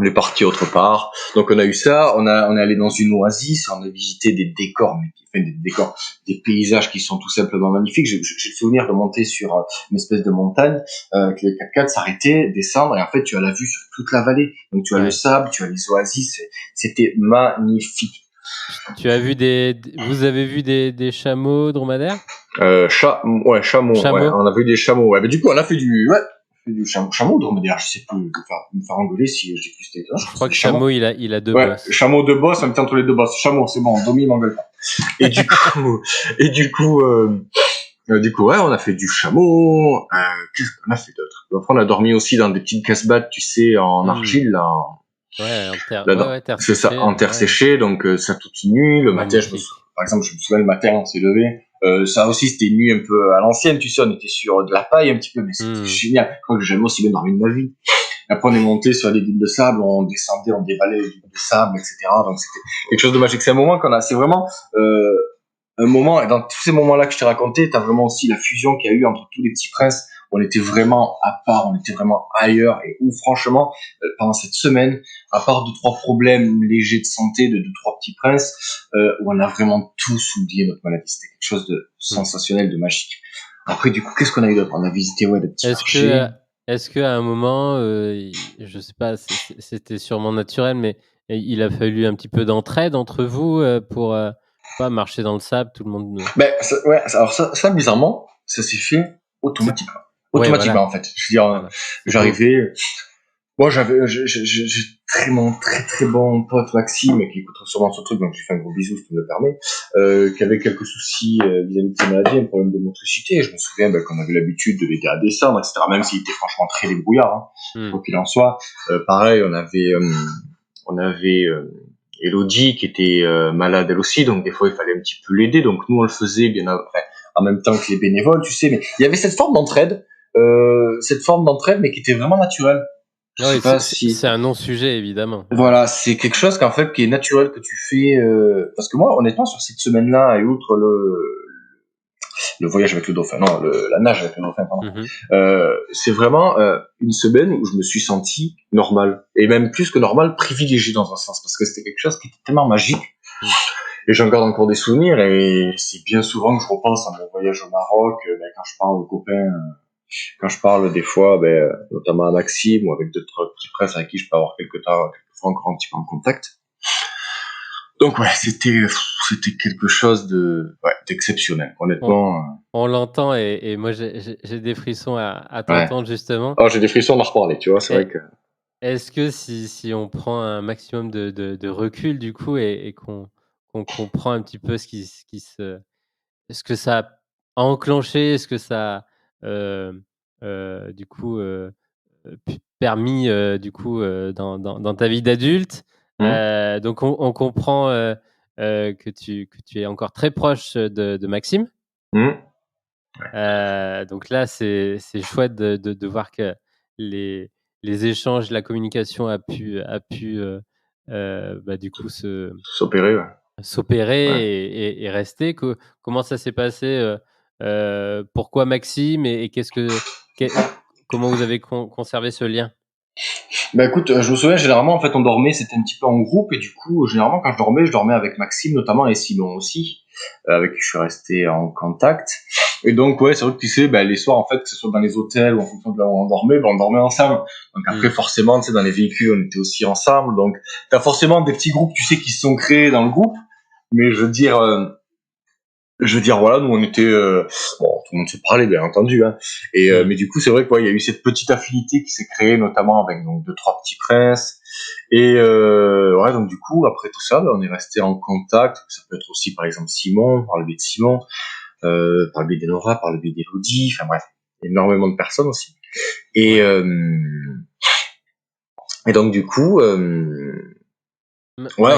D: est parti autre part. Donc on a eu ça, on est allé dans une oasis, on a visité des décors, des paysages qui sont tout simplement magnifiques. J'ai le souvenir de monter sur une espèce de montagne, que les 4x4 s'arrêtaient, descendre, et en fait tu as la vue sur toute la vallée. Donc tu as le sable, tu as les oasis, c'était magnifique.
B: Vous avez vu des chameaux dromadaires?
D: Chameaux. Ouais, on a vu des chameaux. Ouais, mais du coup on a fait du chameau dromadaire, je sais plus, me faire engueuler si j'ai plus c'était.
B: Je crois que chameau il a deux bosses.
D: Chameau deux bosses, en même temps entre les deux bosses. Chameau, c'est bon, Domi m'engueule pas. Et du coup, ouais, on a fait du chameau. Qu'est-ce qu'on a fait d'autre? Après, on a dormi aussi dans des petites casbattes, tu sais, en argile, là.
B: Ouais, en terre. Terre
D: c'est
B: séchée,
D: ça, en terre séchée, donc ça toute nuit. Le matin, par exemple, je me souviens le matin, on s'est levé. Ça aussi, c'était une nuit un peu à l'ancienne, tu sais, on était sur de la paille un petit peu, mais c'était génial. Je crois que j'ai jamais aussi bien dormi de ma vie. Après, on est monté sur les dunes de sable, on descendait, on dévalait les dunes de sable, etc. Donc, c'était quelque chose de magique. C'est un moment c'est vraiment un moment, et dans tous ces moments-là que je t'ai raconté, t'as vraiment aussi la fusion qu'il y a eu entre tous les petits princes. On était vraiment à part, on était vraiment ailleurs, et où franchement, pendant cette semaine, à part 2-3 problèmes légers de santé de 2-3 petits princes, où on a vraiment tous oublié notre maladie. C'était quelque chose de sensationnel, de magique. Après, du coup, qu'est-ce qu'on a eu d'autre? On a visité des petits marchés.
B: Est-ce qu'à un moment, je sais pas, c'était sûrement naturel, mais il a fallu un petit peu d'entraide entre vous pour pas marcher dans le sable, tout le monde.
D: Alors ça bizarrement, ça s'est fait automatiquement. Automatiquement, en fait. Je veux dire, j'arrivais. Moi, j'ai très bon pote Maxime, qui écoutera sûrement ce truc, donc je lui fais un gros bisou, si tu me le permets, qui avait quelques soucis vis-à-vis de sa maladie, un problème de motricité, et je me souviens qu'on avait l'habitude de l'aider à descendre, etc., même s'il était franchement très débrouillard, quoi qu'il en soit. Pareil, on avait Elodie qui était malade elle aussi, donc des fois il fallait un petit peu l'aider, donc nous on le faisait en même temps que les bénévoles, tu sais, mais il y avait cette forme d'entraide, mais qui était vraiment naturelle.
B: C'est un non-sujet, évidemment.
D: Voilà, c'est quelque chose qui est naturel, que tu fais, parce que moi, honnêtement, sur cette semaine-là, et outre le voyage avec le dauphin, la nage avec le dauphin, pardon, c'est vraiment une semaine où je me suis senti normal, et même plus que normal, privilégié dans un sens, parce que c'était quelque chose qui était tellement magique, et j'en garde encore des souvenirs, et c'est bien souvent que je repense à mon voyage au Maroc, quand je parle aux copains, quand je parle des fois, notamment à Maxime ou avec d'autres petits princes avec qui je peux avoir quelques fois encore un petit peu en contact. Donc ouais, c'était quelque chose d'exceptionnel, honnêtement.
B: On l'entend et moi j'ai des frissons à t'entendre justement.
D: Oh, j'ai des frissons à en reparler, tu vois, c'est vrai que.
B: Est-ce que si on prend un maximum de recul du coup et qu'on comprend un petit peu ce que ça a enclenché, ce que ça du coup permis du coup dans ta vie d'adulte, donc on comprend que tu es encore très proche de Maxime. Donc là c'est chouette de voir que les échanges, la communication a pu du coup s'opérer et rester. Comment ça s'est passé, pourquoi Maxime et comment vous avez conservé ce lien?
D: Écoute, je me souviens, généralement, en fait, on dormait, c'était un petit peu en groupe, et du coup, généralement, quand je dormais avec Maxime, notamment, et Simon aussi, avec qui je suis resté en contact. Et donc, ouais, c'est vrai que tu sais, les soirs, en fait, que ce soit dans les hôtels ou en fonction de là où on dormait ensemble. Donc après, forcément, tu sais, dans les véhicules, on était aussi ensemble. Donc, t'as forcément des petits groupes, tu sais, qui se sont créés dans le groupe. Mais je veux dire, je veux dire, voilà, nous on était, bon, tout le monde se parlait bien entendu, hein, et mais du coup c'est vrai qu'il y a eu cette petite affinité qui s'est créée notamment avec donc 2-3 petits princes, et ouais, donc du coup après tout ça, on est resté en contact. Ça peut être aussi par exemple Simon, par le biais de Simon, par le biais d'Enora, par le biais d'Elodie, enfin bref, énormément de personnes aussi, et donc du coup. Ouais,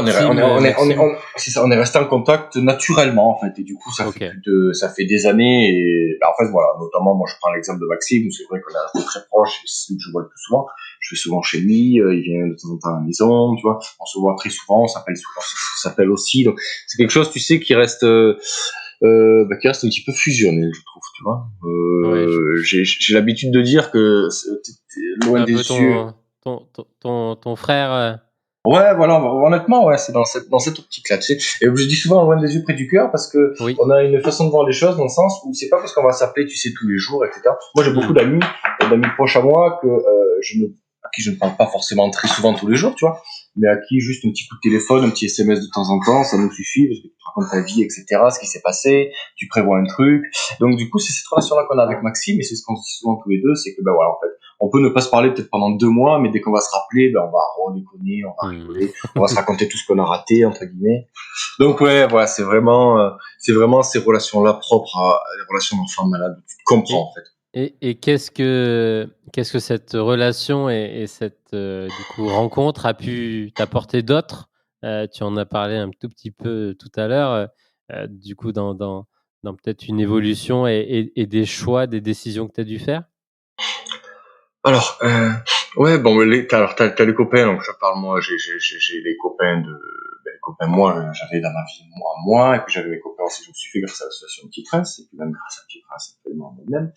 D: c'est ça, on est resté en contact naturellement en fait, et du coup ça fait des années, et en fait voilà, notamment moi je prends l'exemple de Maxime, où c'est vrai qu'on est resté très proche, c'est celui que je vois le plus souvent. Je vais souvent chez lui, il vient de temps en temps à la maison, tu vois, on se voit très souvent, on s'appelle souvent, ça s'appelle aussi, donc c'est quelque chose, tu sais, qui reste un petit peu fusionnel, je trouve, tu vois. J'ai l'habitude de dire que t'es loin des yeux.
B: Ton frère.
D: Ouais, voilà, honnêtement, ouais, c'est dans cette optique-là, tu sais. Et je dis souvent loin des yeux, près du cœur, parce que on a une façon de voir les choses, dans le sens où c'est pas parce qu'on va s'appeler, tu sais, tous les jours, etc. Moi, j'ai beaucoup d'amis proches à moi à qui je ne parle pas forcément très souvent tous les jours, tu vois, mais à qui juste un petit coup de téléphone, un petit SMS de temps en temps, ça nous suffit, parce que tu racontes ta vie, etc., ce qui s'est passé, tu prévois un truc. Donc, du coup, c'est cette relation-là qu'on a avec Maxime, et c'est ce qu'on se dit souvent tous les deux, c'est que, ben voilà, en fait, on peut ne pas se parler peut-être pendant 2 mois, mais dès qu'on va se rappeler, ben on va redéconner, on va rigoler, on va se raconter tout ce qu'on a raté, entre guillemets. Donc ouais, voilà, c'est vraiment ces relations-là propres à les relations d'enfants malades. Tu te comprends en fait.
B: Et qu'est-ce que cette relation et cette du coup rencontre a pu t'apporter d'autre? Tu en as parlé un tout petit peu tout à l'heure. Du coup, dans peut-être une évolution et des choix, des décisions que tu as dû faire?
D: Alors, ouais, bon, t'as les copains, donc je parle moi, j'ai les copains les copains moi, j'avais dans ma vie moi, et puis j'avais mes copains aussi, je me suis fait grâce à l'association Petit Prince, et puis même grâce à Petit Prince, actuellement même.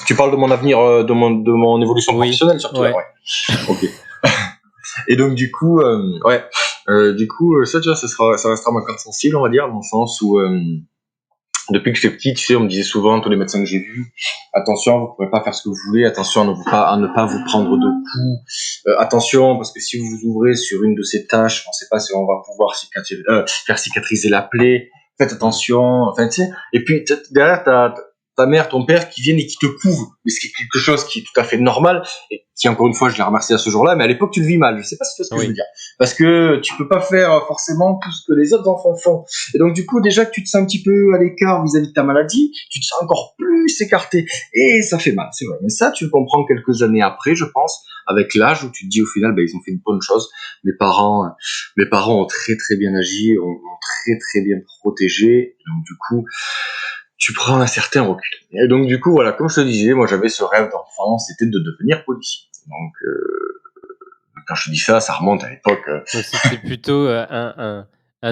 D: Tu parles de mon avenir, de mon évolution professionnelle surtout, ouais. Ok. Et donc du coup, ça, tu vois, ça restera ma corde sensible, on va dire, dans le sens où depuis que j'étais petit, tu sais, on me disait souvent, tous les médecins que j'ai vus, attention, vous pourrez pas faire ce que vous voulez, attention à ne pas vous prendre de coups, attention, parce que si vous vous ouvrez sur une de ces tâches, on sait pas si on va pouvoir faire cicatriser la plaie, faites attention, enfin, tu sais, et puis derrière, ta mère, ton père qui viennent et qui te couvrent, mais c'est quelque chose qui est tout à fait normal, et qui, encore une fois, je l'ai remercié à ce jour-là, mais à l'époque, tu le vis mal, je sais pas si tu vois ce que je veux dire, parce que tu peux pas faire forcément tout ce que les autres enfants font, et donc du coup, déjà que tu te sens un petit peu à l'écart vis-à-vis de ta maladie, tu te sens encore plus écarté, et ça fait mal, c'est vrai, mais ça, tu le comprends quelques années après, je pense, avec l'âge, où tu te dis au final, ils ont fait une bonne chose, mes parents ont très très bien agi, ont très très bien protégé, donc du coup, tu prends un certain recul. Et donc du coup, voilà, comme je te disais, moi j'avais ce rêve d'enfant, c'était de devenir policier. Donc quand je dis ça, ça remonte à l'époque.
B: Donc c'était plutôt un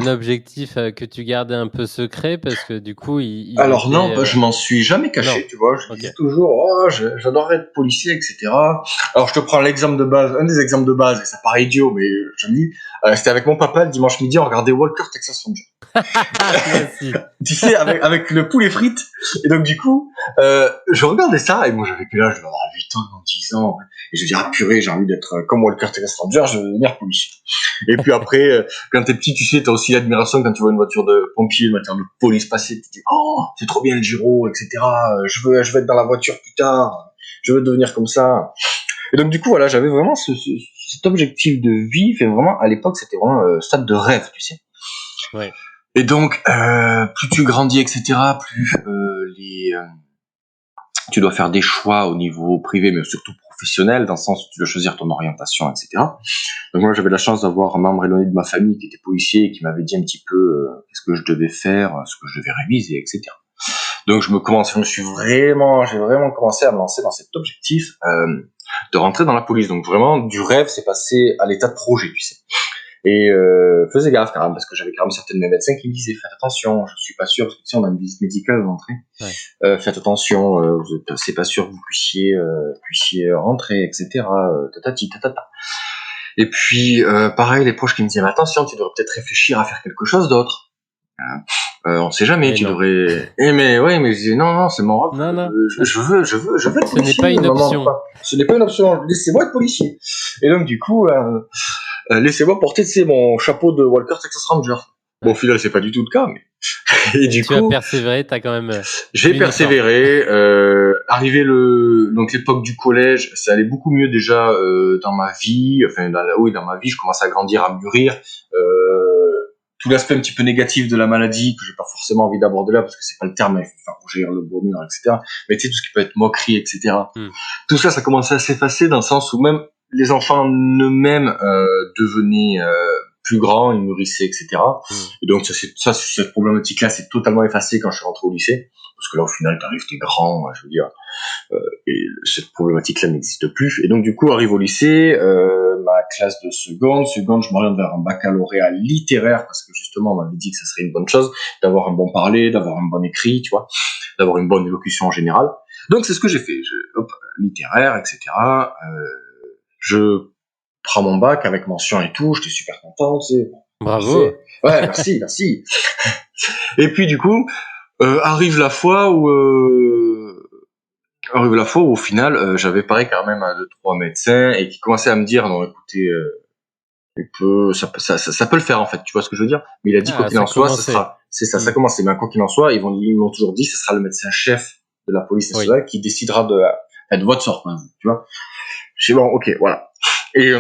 B: objectif que tu gardais un peu secret, parce que du coup,
D: Alors non, je m'en suis jamais caché, tu vois. Je disais toujours, j'adorerais être policier, etc. Alors je te prends l'exemple de base, un des exemples de base, et ça paraît idiot, mais je me dis, c'était avec mon papa le dimanche midi, on regardait Walker Texas Ranger. Tu sais, avec le poulet frites. Et donc du coup, je regardais ça, et moi j'avais quel âge, je devais avoir 8 ans, 10 ans, et je me dis, ah purée, j'ai envie d'être comme Walker Texas Ranger, je veux devenir policier. Et puis après, quand t'es petit, tu sais, t'as aussi l'admiration quand tu vois une voiture de pompier, une voiture de police passer, tu te dis, oh, c'est trop bien le Giro, etc. Je veux être dans la voiture plus tard, je veux devenir comme ça. Et donc du coup, voilà, j'avais vraiment cet objectif de vie, et vraiment, à l'époque, c'était vraiment stade de rêve, tu sais.
B: Ouais.
D: Et donc, plus tu grandis, etc., plus tu dois faire des choix au niveau privé, mais surtout professionnel, dans le sens où tu dois choisir ton orientation, etc. Donc moi, j'avais la chance d'avoir un membre éloigné de ma famille qui était policier et qui m'avait dit un petit peu qu'est-ce que je devais faire, ce que je devais réviser, etc. Donc j'ai vraiment commencé à me lancer dans cet objectif de rentrer dans la police. Donc vraiment, du rêve, c'est passé à l'état de projet, tu sais. Et faisais gaffe quand même, parce que j'avais quand même certains de mes médecins qui me disaient faites attention, je suis pas sûr, parce que tu sais, on a une visite médicale à l'entrée. Faites attention, c'est pas sûr que vous puissiez rentrer, etc. Tatati tatata. Et puis pareil, les proches qui me disaient mais attention, tu devrais peut-être réfléchir à faire quelque chose d'autre. On sait jamais, mais tu devrais. Mais je disais non, c'est mon rêve.
B: Non.
D: Je veux être policier.
B: Ce n'est pas une option.
D: Ce n'est pas une option. Laissez-moi être policier. Et donc du coup, laissez-moi porter, mon chapeau de Walker Texas Ranger. Bon, au final, c'est pas du tout le cas, mais
B: Et du coup, tu as persévéré, t'as quand même.
D: J'ai persévéré. Arrivé donc l'époque du collège, ça allait beaucoup mieux déjà dans ma vie. Enfin, dans ma vie, je commençais à grandir, à mûrir. Tout l'aspect un petit peu négatif de la maladie que j'ai pas forcément envie d'aborder là parce que c'est pas le terme, il faut faire rougir le bonheur, etc. Mais tu sais, tout ce qui peut être moquerie, etc. Tout ça commençait à s'effacer dans le sens où même les enfants eux-mêmes devenaient plus grands, ils mûrissaient, etc. Et donc cette problématique-là s'est totalement effacée quand je suis rentré au lycée. Parce que là, au final, t'es grand, je veux dire, et cette problématique-là n'existe plus. Et donc, du coup, arrive au lycée, ma classe de seconde, je m'oriente vers un baccalauréat littéraire, parce que justement, on m'avait dit que ça serait une bonne chose, d'avoir un bon parler, d'avoir un bon écrit, tu vois, d'avoir une bonne élocution en général. Donc, c'est ce que j'ai fait. Littéraire, etc. Je prends mon bac avec mention et tout, j'étais super content, tu sais.
B: Bravo.
D: Ouais, merci. Et puis, du coup, arrive la fois où au final j'avais parlé quand même à 2-3 médecins et qui commençaient à me dire non écoutez ça peut le faire en fait, tu vois ce que je veux dire, mais il a dit quoi qu'il en soit ça commence, mais quoi qu'il en soit ils m'ont toujours dit ce sera le médecin chef de la police nationale qui décidera de votre sort, tu vois. Je dis bon ok voilà. Et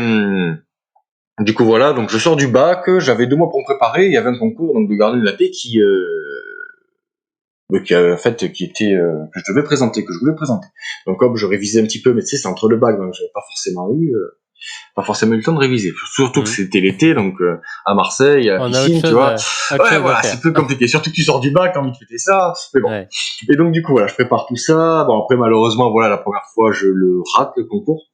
D: du coup voilà, donc je sors du bac, j'avais 2 mois pour me préparer, il y avait un concours donc de gardien de la paix qui en fait qui était que je voulais présenter. Donc hop, je révisais un petit peu, mais tu sais c'est entre le bac donc j'avais pas forcément eu le temps de réviser, surtout que c'était l'été donc à Marseille à la piscine, tu vois. Ouais voilà, c'est peu compliqué, surtout que tu sors du bac, t'as envie de fêter ça, mais bon. Ouais. Et donc du coup voilà, je prépare tout ça. Bon après malheureusement voilà, la première fois je le rate le concours.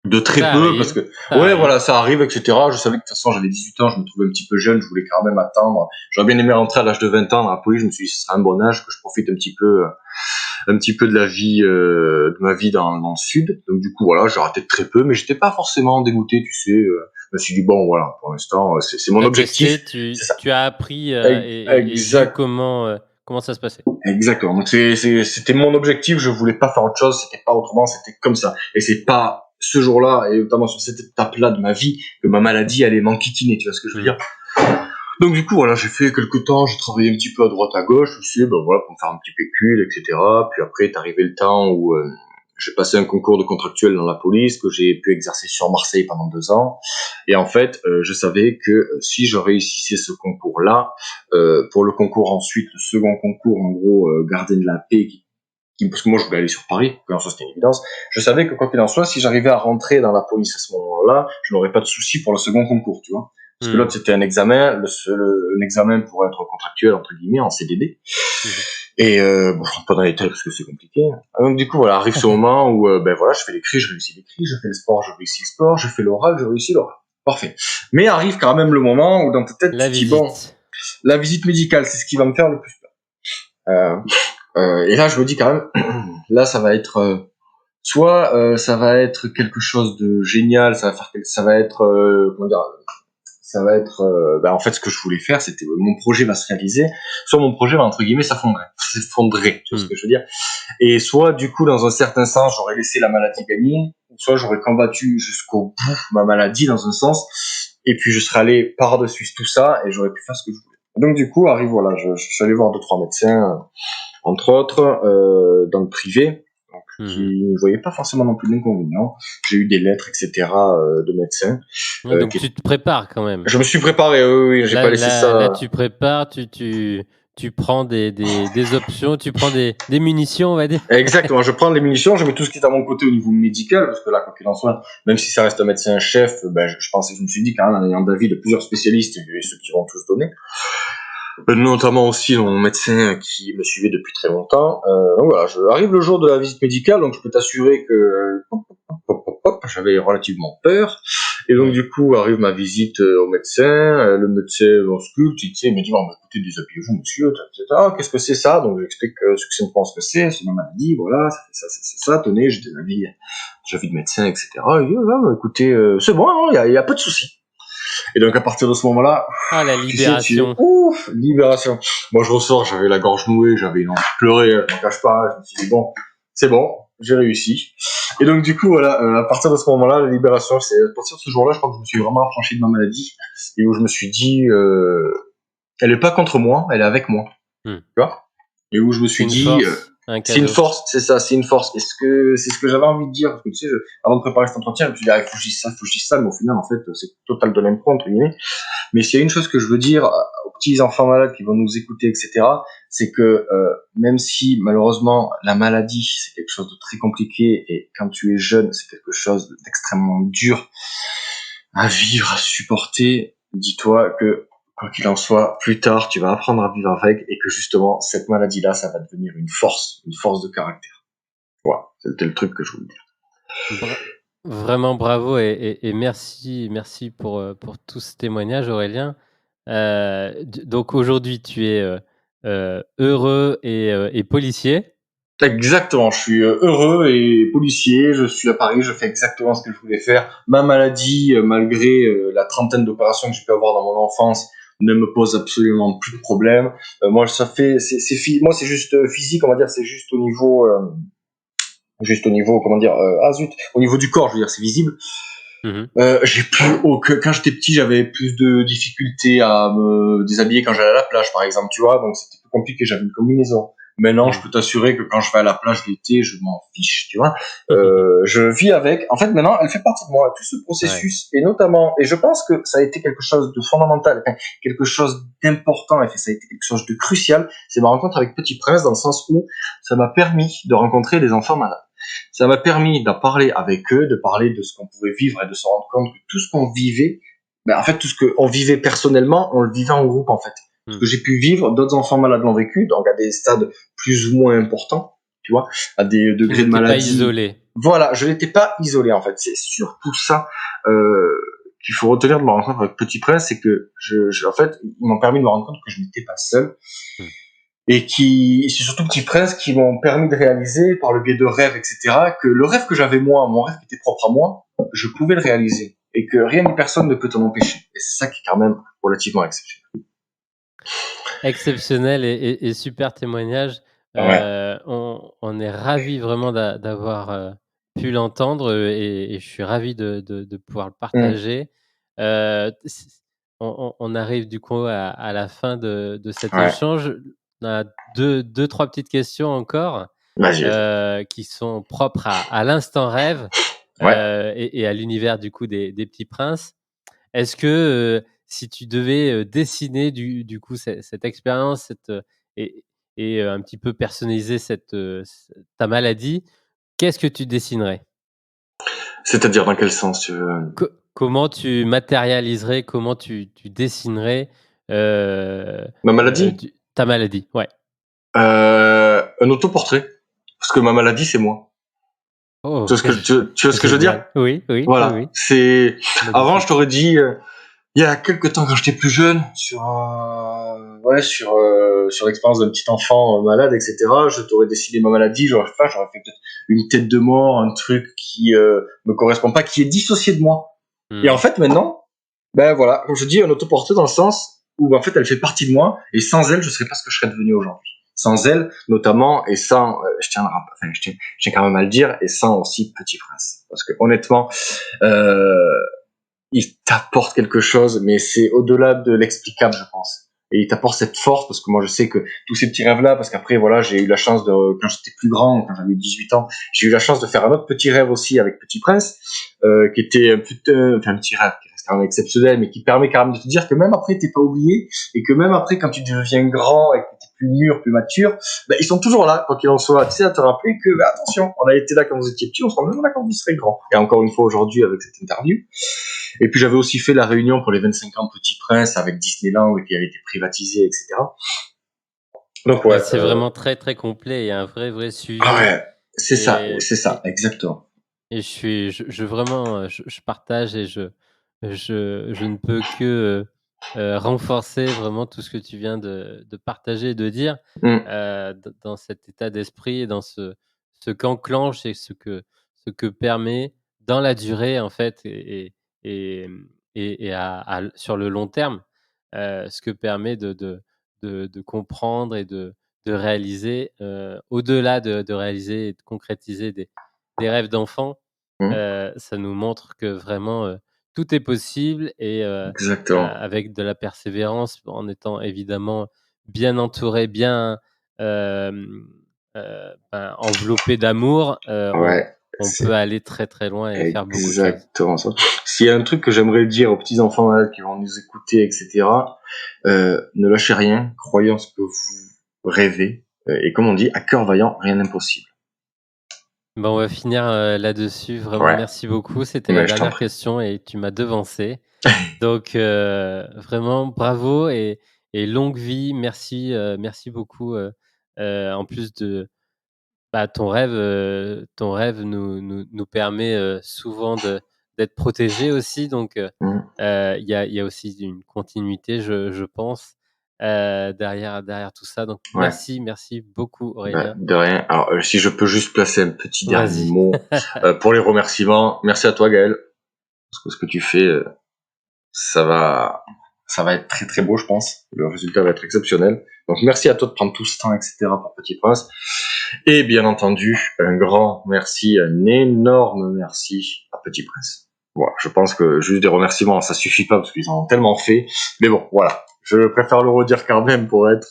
D: De très ça peu arrive, parce que voilà ça arrive, etc. Je savais que de toute façon j'avais 18 ans, je me trouvais un petit peu jeune, je voulais quand même attendre, j'aurais bien aimé rentrer à l'âge de 20 ans dans la police. Je me suis dit ce serait un bon âge que je profite un petit peu de la vie de ma vie dans le sud. Donc du coup voilà, j'ai raté de très peu, mais j'étais pas forcément dégoûté, tu sais. Je me suis dit bon voilà, pour l'instant c'est mon objectif.
B: Tu as appris et vu comment ça se passait.
D: Exactement. Donc c'était mon objectif, je voulais pas faire autre chose, c'était pas autrement, c'était comme ça. Et c'est pas ce jour-là, et notamment sur cette étape-là de ma vie, que ma maladie allait m'enquiquiner, tu vois ce que je veux dire. Donc du coup voilà, j'ai fait quelques temps, j'ai travaillé un petit peu à droite à gauche, tu sais, ben voilà, pour me faire un petit pécule, etc. Puis après est arrivé le temps où j'ai passé un concours de contractuel dans la police que j'ai pu exercer sur Marseille pendant 2 ans. Et en fait, je savais que si je réussissais ce concours-là, pour le concours ensuite, le second concours, en gros, gardien de la paix, parce que moi je voulais aller sur Paris, en soit c'était une évidence, je savais que quoi qu'il en soit, si j'arrivais à rentrer dans la police à ce moment-là, je n'aurais pas de souci pour le second concours, tu vois. Parce que l'autre c'était un examen, un examen pour être contractuel entre guillemets en CDD. Et bon, je rentre pas dans les détails parce que c'est compliqué. Donc du coup voilà, arrive ce moment où ben voilà, je fais l'écrit, je réussis l'écrit, je fais le sport, je réussis le sport, je fais l'oral, je réussis l'oral. Parfait. Mais arrive quand même le moment où dans ta tête tu dis bon, la visite médicale, c'est ce qui va me faire le plus peur. Et là, je me dis quand même, là, ça va être soit ça va être quelque chose de génial, ça va être en fait ce que je voulais faire, c'était mon projet va se réaliser, soit mon projet va entre guillemets s'effondrer, tu vois ce que je veux dire. Et soit du coup dans un certain sens, j'aurais laissé la maladie gagner, soit j'aurais combattu jusqu'au bout ma maladie dans un sens, et puis je serais allé par-dessus tout ça et j'aurais pu faire ce que je voulais. Donc du coup, arrive voilà, je suis allé voir 2-3 médecins. Entre autres, dans le privé, donc, qui ne voyaient pas forcément non plus d'inconvénients. J'ai eu des lettres, etc., de médecins.
B: Donc tu te prépares quand même.
D: Je me suis préparé, oui, j'ai pas laissé ça.
B: Là, tu prépares, tu prends des options, tu prends des munitions, on va dire.
D: Exactement, je prends les munitions, je mets tout ce qui est à mon côté au niveau médical, parce que là, quoi qu'il en soit, même si ça reste un médecin-chef, je me suis dit quand même, en ayant d'avis de plusieurs spécialistes, et ceux qui vont tous donner, notamment aussi mon médecin qui me suivait depuis très longtemps. Donc voilà, arrive le jour de la visite médicale, donc je peux t'assurer que j'avais relativement peur. Et donc du coup arrive ma visite au médecin, le médecin m'ausculte, il me dit bon, écoutez, déshabillez-vous monsieur, etc. Ah, qu'est-ce que c'est ça? Donc j'explique succinctement ce que c'est ma maladie, voilà, c'est ça, tenez, j'ai un avis de médecin, etc. Il dit écoutez, c'est bon, il y a pas de souci. Et donc à partir de ce moment-là,
B: la libération.
D: Libération. Moi je ressors, j'avais la gorge nouée, j'avais envie de pleurer, je m'en cache pas, je me suis dit bon, c'est bon, j'ai réussi. Et donc du coup voilà, à partir de ce moment-là, la libération, c'est à partir de ce jour-là, je crois que je me suis vraiment affranchi de ma maladie et où je me suis dit Elle est pas contre moi, elle est avec moi. Tu vois? Et où je me suis dit, c'est une force, c'est ça, c'est une force. C'est ce que j'avais envie de dire, parce que tu sais, avant de préparer cet entretien, je me suis dit, faut que je dise ça, mais au final, en fait, c'est total de l'impro, entre guillemets. Mais s'il y a une chose que je veux dire aux petits enfants malades qui vont nous écouter, etc., c'est que même si malheureusement la maladie c'est quelque chose de très compliqué et quand tu es jeune c'est quelque chose d'extrêmement dur à vivre, à supporter, dis-toi que quoi qu'il en soit, plus tard tu vas apprendre à vivre avec et que justement cette maladie-là, ça va devenir une force de caractère. Voilà, c'était le truc que je voulais dire.
B: Vraiment bravo et merci pour tout ce témoignage, Aurélien. Donc aujourd'hui, tu es heureux et policier.
D: Exactement, je suis heureux et policier, je suis à Paris, je fais exactement ce que je voulais faire. Ma maladie, malgré la trentaine d'opérations que j'ai pu avoir dans mon enfance, ne me pose absolument plus de problème. Moi, moi c'est juste physique, on va dire, c'est juste au niveau, comment dire, au niveau du corps, je veux dire, c'est visible. J'ai quand j'étais petit, j'avais plus de difficultés à me déshabiller quand j'allais à la plage, par exemple, tu vois, donc c'était plus compliqué, j'avais une combinaison. Maintenant, je peux t'assurer que quand je vais à la plage l'été, je m'en fiche, tu vois. Je vis avec. En fait, maintenant, elle fait partie de moi. Tout ce processus, et notamment, et je pense que ça a été quelque chose de fondamental, quelque chose d'important, et ça a été quelque chose de crucial. C'est ma rencontre avec Petit Prince, dans le sens où ça m'a permis de rencontrer des enfants malades. Ça m'a permis d'en parler avec eux, de parler de ce qu'on pouvait vivre et de se rendre compte que tout ce qu'on vivait, en fait, tout ce qu'on vivait personnellement, on le vivait en groupe, en fait. Ce que j'ai pu vivre, d'autres enfants malades l'ont vécu, donc à des stades plus ou moins importants, tu vois, à des degrés de maladie.
B: Pas isolé.
D: Voilà, je n'étais pas isolé, en fait. C'est surtout ça qu'il faut retenir de ma rencontre avec Petit Prince, c'est que en fait, ils m'ont permis de me rendre compte que je n'étais pas seul. Et c'est surtout Petit Prince qui m'ont permis de réaliser, par le biais de rêves, etc., que le rêve que j'avais moi, mon rêve qui était propre à moi, je pouvais le réaliser. Et que rien ni personne ne peut t'en empêcher. Et c'est ça qui est quand même relativement exceptionnel.
B: Exceptionnel et super témoignage. On est ravis vraiment d'avoir pu l'entendre et je suis ravi de pouvoir le partager. On arrive du coup à la fin de cet échange. On a deux, trois petites questions encore qui sont propres à l'instant rêve et à l'univers du coup des Petits Princes. Est-ce que si tu devais dessiner du coup cette expérience et un petit peu personnaliser ta maladie, qu'est-ce que tu dessinerais?
D: C'est-à-dire dans quel sens tu veux?
B: Comment tu matérialiserais, comment tu dessinerais
D: ma maladie?
B: Ta maladie, ouais.
D: Un autoportrait. Parce que ma maladie, c'est moi.
B: Oh,
D: tu vois ce que je veux dire?
B: Oui.
D: Voilà.
B: Oui.
D: C'est... Avant, je t'aurais dit... il y a quelques temps, quand j'étais plus jeune, sur l'expérience d'un petit enfant malade, etc., je t'aurais dessiné ma maladie, j'aurais fait peut-être une tête de mort, un truc qui me correspond pas, qui est dissocié de moi. Et en fait, maintenant, voilà, comme je dis, un autoportrait dans le sens où en fait, elle fait partie de moi, et sans elle, je serais pas ce que je serais devenu aujourd'hui. Sans elle, notamment, et sans, je tiens quand même à le dire, et sans aussi Petit Prince. Parce que honnêtement, il t'apporte quelque chose, mais c'est au-delà de l'explicable, je pense. Et il t'apporte cette force, parce que moi, je sais que tous ces petits rêves-là, parce qu'après, voilà, j'ai eu la chance quand j'étais plus grand, quand j'avais 18 ans, j'ai eu la chance de faire un autre petit rêve aussi avec Petit Prince, qui était un petit rêve, qui reste quand même exceptionnel, mais qui permet quand même de te dire que même après, t'es pas oublié, et que même après, quand tu deviens grand, et que t'es plus mûr, plus mature, ils sont toujours là, quoi qu'il en soit, tu sais, à te rappeler que, attention, on a été là quand vous étiez petit, on sera même là quand vous serez grand. Et encore une fois, aujourd'hui, avec cette interview. Et puis j'avais aussi fait la réunion pour les 25 ans de Petit Prince avec Disneyland qui avait été privatisé, etc.
B: Donc c'est vraiment très très complet et un vrai suivi.
D: C'est ça, exactement.
B: Et je partage et je ne peux que renforcer vraiment tout ce que tu viens de partager et de dire dans cet état d'esprit et dans ce qu'enclenche et ce que permet dans la durée en fait et sur le long terme ce que permet de comprendre et de réaliser au-delà de réaliser et de concrétiser des rêves d'enfants. Ça nous montre que vraiment tout est possible et avec de la persévérance, en étant évidemment bien entouré, bien enveloppé d'amour, on peut aller très très loin et faire beaucoup de choses.
D: Exactement ça. S'il y a un truc que j'aimerais dire aux petits enfants malades qui vont nous écouter, etc., ne lâchez rien, croyez en ce que vous rêvez, et comme on dit, à cœur vaillant, rien d'impossible.
B: Bon, on va finir là-dessus. Vraiment, merci beaucoup. C'était la dernière question et tu m'as devancé. Donc, vraiment, bravo et longue vie. Merci beaucoup. En plus de ton rêve nous permet souvent d'être protégés aussi. Donc, il y a aussi une continuité, je pense, derrière tout ça. Donc, merci beaucoup, Aurélien.
D: De rien. Alors, si je peux juste placer un petit dernier mot pour les remerciements. Merci à toi, Gaël. Parce que ce que tu fais, ça va être très très beau, je pense. Le résultat va être exceptionnel. Donc, merci à toi de prendre tout ce temps, etc. pour Petit Prince. Et bien entendu, un grand merci, un énorme merci à Petit Prince. Voilà, je pense que juste des remerciements, ça suffit pas parce qu'ils en ont tellement fait. Mais bon, voilà. Je préfère le redire quand même pour être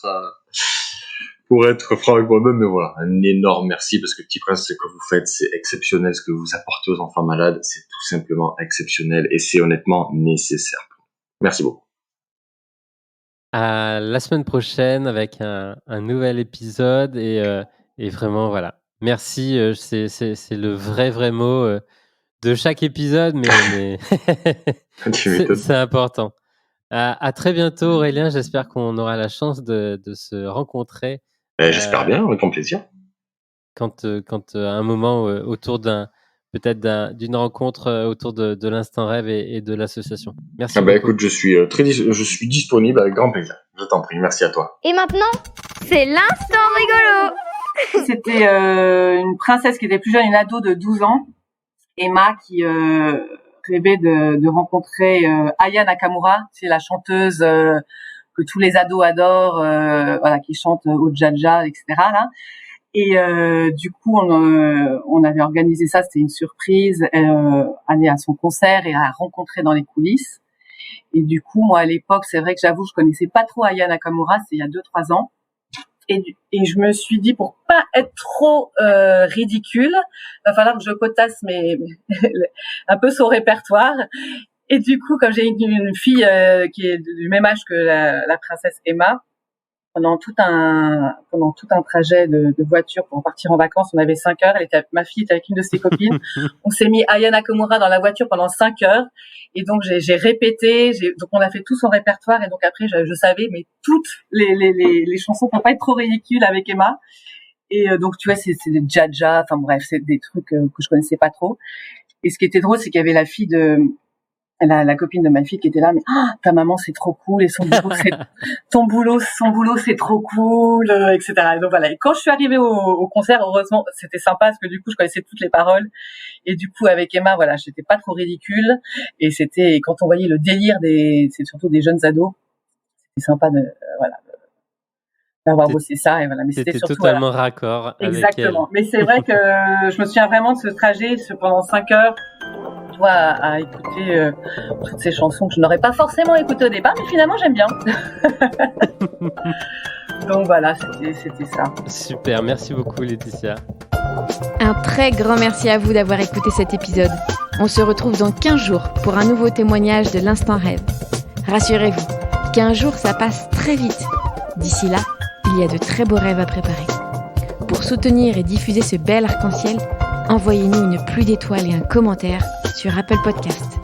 D: franc avec moi-même. Mais voilà, un énorme merci parce que Petit Prince, ce que vous faites, c'est exceptionnel. Ce que vous apportez aux enfants malades, c'est tout simplement exceptionnel et c'est honnêtement nécessaire. Merci beaucoup.
B: À la semaine prochaine avec un nouvel épisode et vraiment voilà. Merci, c'est le vrai mot de chaque épisode, mais c'est important. À très bientôt, Aurélien. J'espère qu'on aura la chance de se rencontrer.
D: J'espère bien, avec grand plaisir.
B: Quand à un moment autour d'une rencontre autour de l'Instant Rêve et de l'association. Merci beaucoup.
D: Écoute, je suis disponible avec grand plaisir. Je t'en prie, merci à toi.
C: Et maintenant, c'est l'Instant Rigolo.
E: C'était une princesse qui était plus jeune, une ado de 12 ans, Emma, qui rêvait de rencontrer Aya Nakamura, c'est la chanteuse que tous les ados adorent, qui chante au Jaja, etc. là. Et du coup, on avait organisé ça, c'était une surprise, aller à son concert et à la rencontrer dans les coulisses. Et du coup, moi, à l'époque, c'est vrai que j'avoue, je connaissais pas trop Aya Nakamura, c'est il y a 2-3 ans. Et je me suis dit, pour pas être trop ridicule, va falloir que je potasse un peu son répertoire. Et du coup, comme j'ai une fille qui est du même âge que la princesse Emma, pendant tout un trajet de voiture pour partir en vacances, on avait 5 heures. Ma fille était avec une de ses copines. On s'est mis Aya Nakamura dans la voiture pendant 5 heures. Et donc, j'ai répété. Donc, on a fait tout son répertoire. Et donc, après, je savais, mais toutes les chansons pour pas être trop ridicules avec Emma. Et donc, tu vois, c'est des Jaja. Enfin, bref, c'est des trucs que je connaissais pas trop. Et ce qui était drôle, c'est qu'il y avait la fille la copine de ma fille qui était là, mais ta maman c'est trop cool et son boulot c'est trop cool, etc. Et donc voilà. Et quand je suis arrivée au concert, heureusement c'était sympa parce que du coup je connaissais toutes les paroles et du coup avec Emma voilà, j'étais pas trop ridicule et quand on voyait le délire c'est surtout des jeunes ados, c'était sympa d'avoir bossé ça et voilà. Mais c'était surtout
B: totalement raccord.
E: Exactement. Mais c'est vrai que je me souviens vraiment de ce trajet pendant 5 heures. À écouter toutes ces chansons que je n'aurais pas forcément écoutées au départ, mais finalement j'aime bien. Donc voilà, c'était ça.
B: Super, merci beaucoup Laetitia.
A: Un très grand merci à vous d'avoir écouté cet épisode. On se retrouve dans 15 jours pour un nouveau témoignage de l'Instant Rêve. Rassurez-vous, 15 jours ça passe très vite. D'ici là, il y a de très beaux rêves à préparer. Pour soutenir et diffuser ce bel arc-en-ciel, envoyez-nous une pluie d'étoiles et un commentaire sur Apple Podcast.